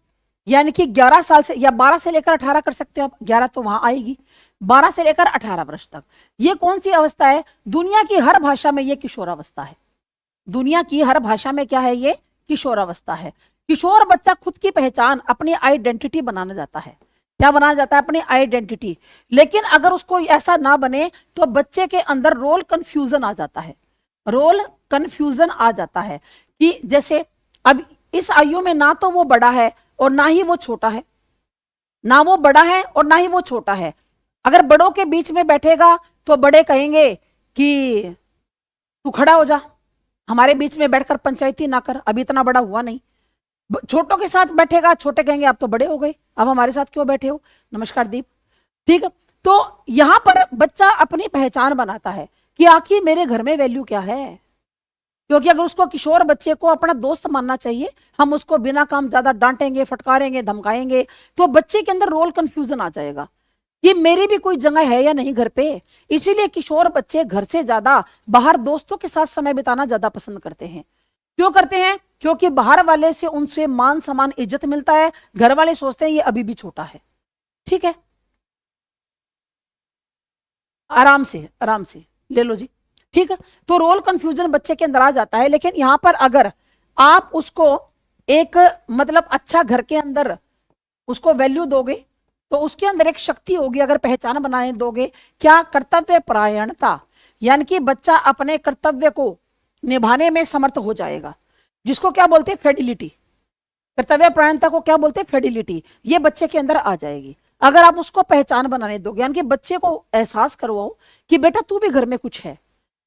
यानी कि 11 साल से या 12 से लेकर 18 कर सकते हो आप, 11 तो वहां आएगी, 12 से लेकर 18 वर्ष तक। ये कौन सी अवस्था है, दुनिया की हर भाषा में ये किशोरावस्था है। दुनिया की हर भाषा में क्या है, ये किशोरावस्था है। किशोर बच्चा खुद की पहचान, अपनी आइडेंटिटी बनाना जाता है। क्या बनाना जाता है, अपनी आइडेंटिटी। लेकिन अगर उसको ऐसा ना बने तो बच्चे के अंदर रोल कंफ्यूजन आ जाता है, रोल कंफ्यूजन आ जाता है। कि जैसे अब इस आयु में ना तो वो बड़ा है और ना ही वो छोटा है, ना वो बड़ा है और ना ही वो छोटा है। अगर बड़ों के बीच में बैठेगा तो बड़े कहेंगे कि तू खड़ा हो जा, हमारे बीच में बैठकर पंचायती ना कर, अभी इतना बड़ा हुआ नहीं। छोटों के साथ बैठेगा, छोटे कहेंगे आप तो बड़े हो गए, अब हमारे साथ क्यों बैठे हो, नमस्कार दीप। ठीक है, तो यहां पर बच्चा अपनी पहचान बनाता है कि आखिर मेरे घर में वैल्यू क्या है, क्योंकि अगर उसको किशोर बच्चे को अपना दोस्त मानना चाहिए, हम उसको बिना काम ज्यादा डांटेंगे, फटकारेंगे, धमकाएंगे, तो बच्चे के अंदर रोल कंफ्यूजन आ जाएगा कि मेरी भी कोई जगह है या नहीं घर पे। इसीलिए किशोर बच्चे घर से ज्यादा बाहर दोस्तों के साथ समय बिताना ज्यादा पसंद करते हैं। क्यों करते हैं? क्योंकि बाहर वाले से उनसे मान सम्मान इज्जत मिलता है, घर वाले सोचते हैं ये अभी भी छोटा है। ठीक है, आराम से ले लो जी। ठीक है, तो रोल कंफ्यूजन बच्चे के अंदर आ जाता है। लेकिन यहां पर अगर आप उसको एक मतलब अच्छा घर के अंदर उसको वैल्यू दोगे तो उसके अंदर एक शक्ति होगी, अगर पहचान बनाने दोगे। क्या? कर्तव्य परायणता, यानी कि बच्चा अपने कर्तव्य को निभाने में समर्थ हो जाएगा, जिसको क्या बोलते हैं? फेडिलिटी। कर्तव्य परायणता को क्या बोलते हैं? फेडिलिटी। ये बच्चे के अंदर आ जाएगी अगर आप उसको पहचान बनाने दोगे, यानी कि बच्चे को एहसास करवाओ कि बेटा तू भी घर में कुछ है।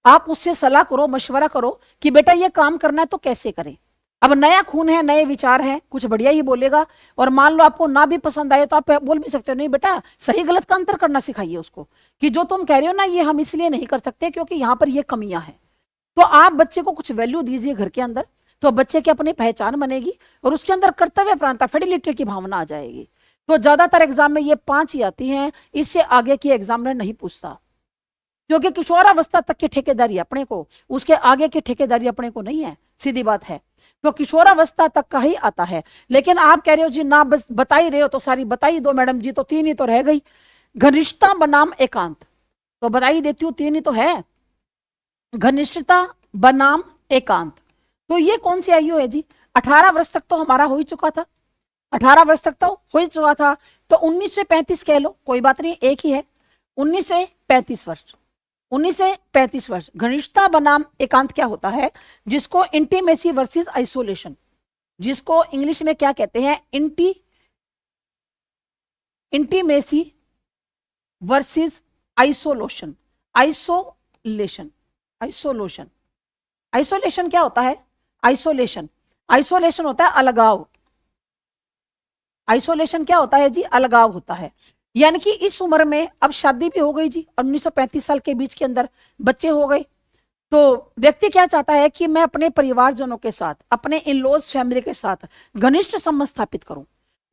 आप उससे सलाह करो, मशवरा करो कि बेटा ये काम करना है तो कैसे करें। अब नया खून है, नए विचार हैं, कुछ बढ़िया ही बोलेगा। और मान लो आपको ना भी पसंद आए तो आप बोल भी सकते हो, नहीं बेटा सही गलत का अंतर करना सिखाइए उसको, कि जो तुम कह रहे हो ना ये हम इसलिए नहीं कर सकते क्योंकि यहाँ पर ये कमियां हैं। तो आप बच्चे को कुछ वैल्यू दीजिए घर के अंदर, तो बच्चे की अपनी पहचान बनेगी और उसके अंदर कर्तव्य परायणता, फेडिलिटी की भावना आ जाएगी। तो ज्यादातर एग्जाम में ये 5 ही आती हैं, इससे आगे की एग्जामिनर नहीं पूछता, क्योंकि किशोरावस्था तक की ठेकेदारी अपने को, उसके आगे की ठेकेदारी अपने को नहीं है, सीधी बात है। तो किशोरावस्था तक का ही आता है। लेकिन आप कह रहे हो जी ना बस बता ही रहे हो तो सारी बता ही दो मैडम जी, तो 3 ही तो रह गई। घनिष्ठता बनाम एकांत, तो बता ही देती हूँ, 3 ही तो है, घनिष्ठता बनाम एकांत। तो ये कौन सी आयु है जी? 18 वर्ष तक तो हमारा हो ही चुका था, 18 वर्ष तक तो हो ही चुका था। तो 19 से 35 कह लो, कोई बात नहीं, एक ही है, 19 से 35 वर्ष। 19 से 35 वर्ष घनिष्ठता बनाम एकांत क्या होता है? जिसको इंटीमेसी वर्सेस आइसोलेशन, जिसको इंग्लिश में क्या कहते हैं? Intimacy versus isolation. Isolation isolation isolation क्या होता है? आइसोलेशन होता है अलगाव। आइसोलेशन क्या होता है जी? अलगाव होता है। यानी कि इस उम्र में अब शादी भी हो गई जी, 1935 साल के बीच के अंदर बच्चे हो गए, तो व्यक्ति क्या चाहता है कि मैं अपने परिवारजनों के साथ, अपने इन लॉज फैमिली के साथ घनिष्ठ संबंध स्थापित करूं,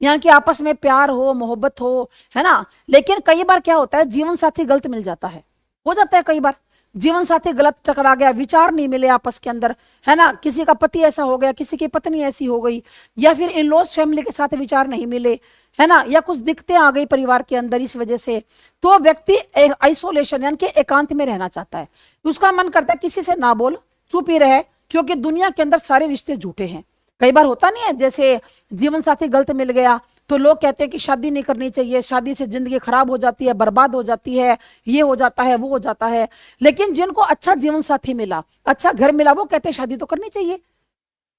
यानी कि आपस में प्यार हो, मोहब्बत हो, है ना। लेकिन कई बार क्या होता है, जीवन साथी गलत मिल जाता है, हो जाता है कई बार जीवन साथी गलत टकरा गया, विचार नहीं मिले आपस के अंदर, है ना। किसी का पति ऐसा हो गया, किसी की पत्नी ऐसी हो गई, या फिर इन लॉज फैमिली के साथ विचार नहीं मिले, है ना, या कुछ दिक्कतें आ गई परिवार के अंदर इस वजह से, तो व्यक्ति आइसोलेशन यानी कि एकांत में रहना चाहता है। उसका मन करता है किसी से ना बोल, चुप ही रहे, क्योंकि दुनिया के अंदर सारे रिश्ते झूठे हैं। कई बार होता नहीं है, जैसे जीवन साथी गलत मिल गया तो लोग कहते हैं कि शादी नहीं करनी चाहिए, शादी से जिंदगी खराब हो जाती है, बर्बाद हो जाती है, ये हो जाता है, वो हो जाता है। लेकिन जिनको अच्छा जीवन साथी मिला, अच्छा घर मिला, वो कहते हैं शादी तो करनी चाहिए,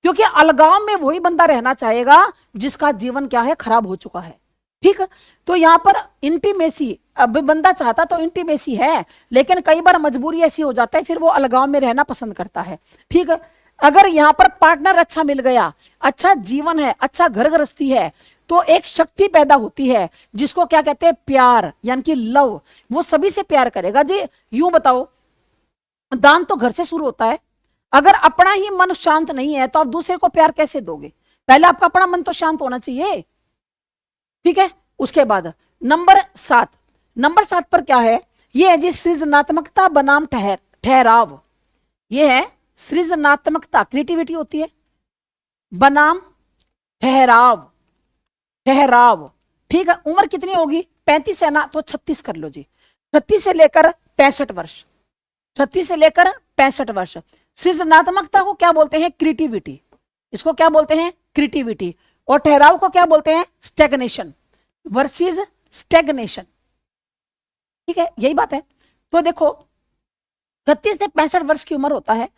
क्योंकि अलगाव में वही बंदा रहना चाहेगा जिसका जीवन क्या है, खराब हो चुका है। ठीक, तो यहाँ पर इंटीमेसी, अब बंदा चाहता तो इंटीमेसी है, लेकिन कई बार मजबूरी ऐसी हो जाता है, फिर वो अलगाव में रहना पसंद करता है। ठीक है, अगर यहाँ पर पार्टनर अच्छा मिल गया, अच्छा जीवन है, अच्छा घर गृहस्थी है, तो एक शक्ति पैदा होती है जिसको क्या कहते हैं, प्यार, यानी कि लव। वो सभी से प्यार करेगा जी। यूं बताओ, दान तो घर से शुरू होता है। अगर अपना ही मन शांत नहीं है तो आप दूसरे को प्यार कैसे दोगे? पहले आपका अपना मन तो शांत होना चाहिए। ठीक है, उसके बाद नंबर 7 पर क्या है? ये है जी सृजनात्मकता बनाम ठहराव। ये है सृजनात्मकता, क्रिएटिविटी होती है, बनाम ठहराव। ठीक है, उम्र कितनी होगी? 35 है ना, तो 36 कर लो जी, 36 से लेकर 65 वर्ष, 36 से लेकर 65 वर्ष। सृजनात्मकता को क्या बोलते हैं? क्रिएटिविटी। इसको क्या बोलते हैं? क्रिएटिविटी। और ठहराव को क्या बोलते हैं? Stagnation versus stagnation. ठीक है, यही बात है। तो देखो 36 से 65 वर्ष की उम्र होता है,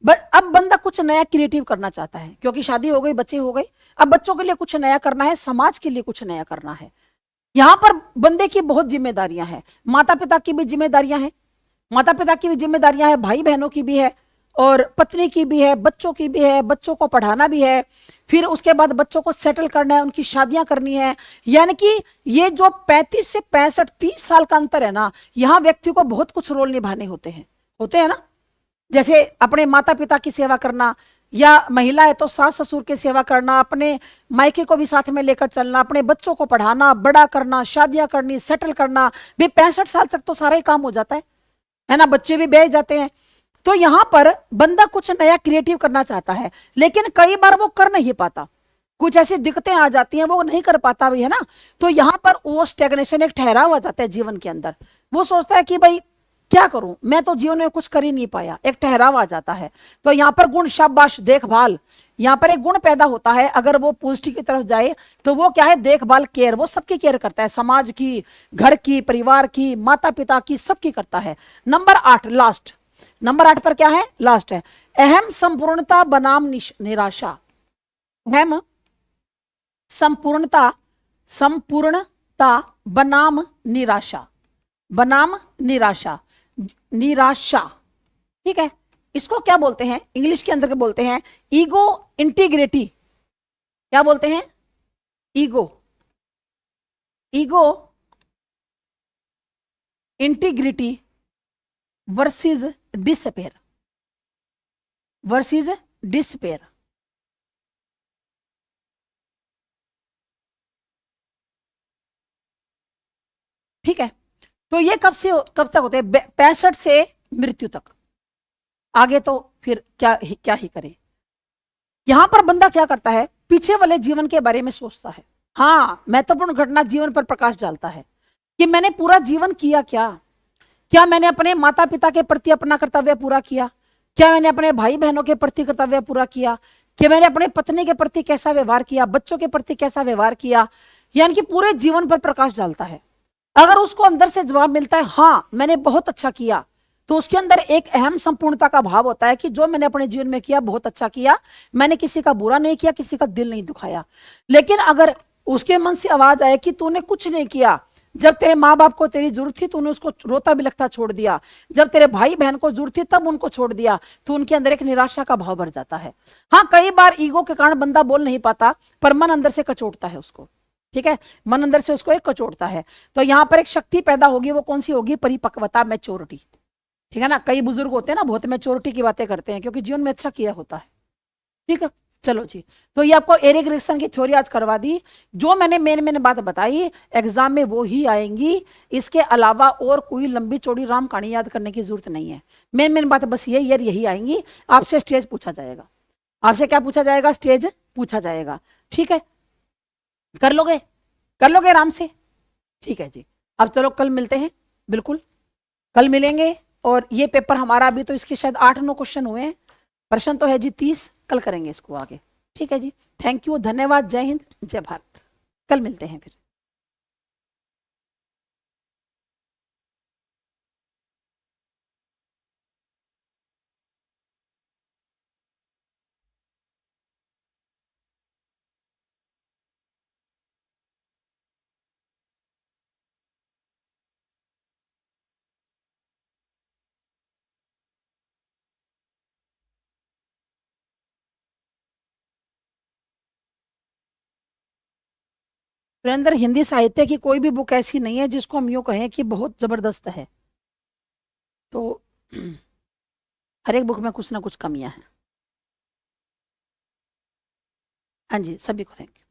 अब बंदा कुछ नया क्रिएटिव करना चाहता है, क्योंकि शादी हो गई, बच्चे हो गए, अब बच्चों के लिए कुछ नया करना है, समाज के लिए कुछ नया करना है। यहां पर बंदे की बहुत जिम्मेदारियां हैं, माता पिता की भी जिम्मेदारियां हैं, माता पिता की भी जिम्मेदारियां हैं, भाई बहनों की भी है, और पत्नी की भी है, बच्चों की भी है, बच्चों को पढ़ाना भी है, फिर उसके बाद बच्चों को सेटल करना है, उनकी शादियां करनी है। यानी कि ये जो 35 से 65 30 साल का अंतर है ना, यहाँ व्यक्ति को बहुत कुछ रोल निभाने होते हैं ना। जैसे अपने माता पिता की सेवा करना, या महिला है तो सास ससुर की सेवा करना, अपने मायके को भी साथ में लेकर चलना, अपने बच्चों को पढ़ाना, बड़ा करना, शादियां करनी, सेटल करना। भी 65 साल तक तो सारा ही काम हो जाता है ना, बच्चे भी ब्याह जाते हैं। तो यहां पर बंदा कुछ नया क्रिएटिव करना चाहता है, लेकिन कई बार वो कर नहीं पाता, कुछ ऐसी दिक्कतें आ जाती हैं, वो नहीं कर पाता भी, है ना। तो यहां पर वो स्टेग्नेशन, एक ठहराव आ जाता है जीवन के अंदर। वो सोचता है कि भाई क्या करूं, मैं तो जीवन में कुछ कर ही नहीं पाया, एक ठहराव आ जाता है। तो यहां पर गुण, शाबाश, देखभाल, यहां पर एक गुण पैदा होता है। अगर वो पॉजिटिव की तरफ जाए तो वो क्या है, देखभाल, केयर, वो सबकी केयर करता है, समाज की, घर की, परिवार की, माता पिता की, सबकी करता है। नंबर 8 लास्ट, नंबर 8 पर क्या है, लास्ट है, अहम संपूर्णता बनाम निराशा। अहम संपूर्णता, संपूर्णता बनाम निराशा, बनाम निराशा, निराशा, ठीक है। इसको क्या बोलते हैं, इंग्लिश के अंदर के बोलते हैं ईगो इंटीग्रिटी। क्या बोलते हैं, ego, ego integrity versus despair, versus despair. ठीक है। तो ये कब तक होते हैं, 65 से मृत्यु तक। आगे तो फिर क्या ही करें। यहां पर बंदा क्या करता है, पीछे वाले जीवन के बारे में सोचता है। हाँ, महत्वपूर्ण घटना जीवन पर प्रकाश डालता है कि मैंने पूरा जीवन किया क्या, क्या मैंने अपने माता पिता के प्रति अपना कर्तव्य पूरा किया, क्या मैंने अपने भाई बहनों के प्रति कर्तव्य पूरा किया, कि मैंने अपने पत्नी के प्रति कैसा व्यवहार किया, बच्चों के प्रति कैसा व्यवहार किया, यानी कि पूरे जीवन पर प्रकाश डालता है। अगर उसको अंदर से जवाब मिलता है हाँ मैंने बहुत अच्छा किया, तो उसके अंदर एक अहम संपूर्णता का भाव होता है कि जो मैंने अपने जीवन में किया बहुत अच्छा किया, मैंने किसी का बुरा नहीं किया, किसी का दिल नहीं दुखाया। लेकिन अगर उसके मन से आवाज आए कि तूने कुछ नहीं किया, जब तेरे माँ बाप को तेरी जरूरत थी तूने उसको रोता बिलखता छोड़ दिया, जब तेरे भाई बहन को जरूरत थी तब उनको छोड़ दिया, तो उनके अंदर एक निराशा का भाव भर जाता है। हाँ, कई बार ईगो के कारण बंदा बोल नहीं पाता, पर मन अंदर से कचोटता है उसको, ठीक है, मन अंदर से उसको एक कचोटता है। तो यहां पर एक शक्ति पैदा होगी, वो कौन सी होगी, परिपक्वता, मैच्योरिटी, ठीक है ना। कई बुजुर्ग होते हैं ना, बहुत मैच्योरिटी की बातें करते हैं क्योंकि जीवन में अच्छा किया होता है, ठीक है। चलो जी, तो ये आपको एरिक एरिक्सन की थ्योरी आज करवा दी। जो मैंने मेन बात बताई एग्जाम में वो ही आएंगी, इसके अलावा और कोई लंबी चौड़ी राम कहानी याद करने की जरूरत नहीं है। मेन बात बस यही आएंगी। आपसे स्टेज पूछा जाएगा, आपसे क्या पूछा जाएगा, स्टेज पूछा जाएगा, ठीक है। कर लोगे, कर लोगे आराम से, ठीक है जी। अब चलो कल मिलते हैं, बिल्कुल कल मिलेंगे। और ये पेपर हमारा अभी तो इसके शायद 8-9 क्वेश्चन हुए हैं, प्रश्न तो है जी 30, कल करेंगे इसको आगे, ठीक है जी। थैंक यू, धन्यवाद, जय हिंद, जय भारत। कल मिलते हैं फिर। सुरेंद्र, हिंदी साहित्य की कोई भी बुक ऐसी नहीं है जिसको हम यूं कहें कि बहुत जबरदस्त है, तो हर एक बुक में कुछ ना कुछ कमियां हैं। हाँ जी, सभी को थैंक यू।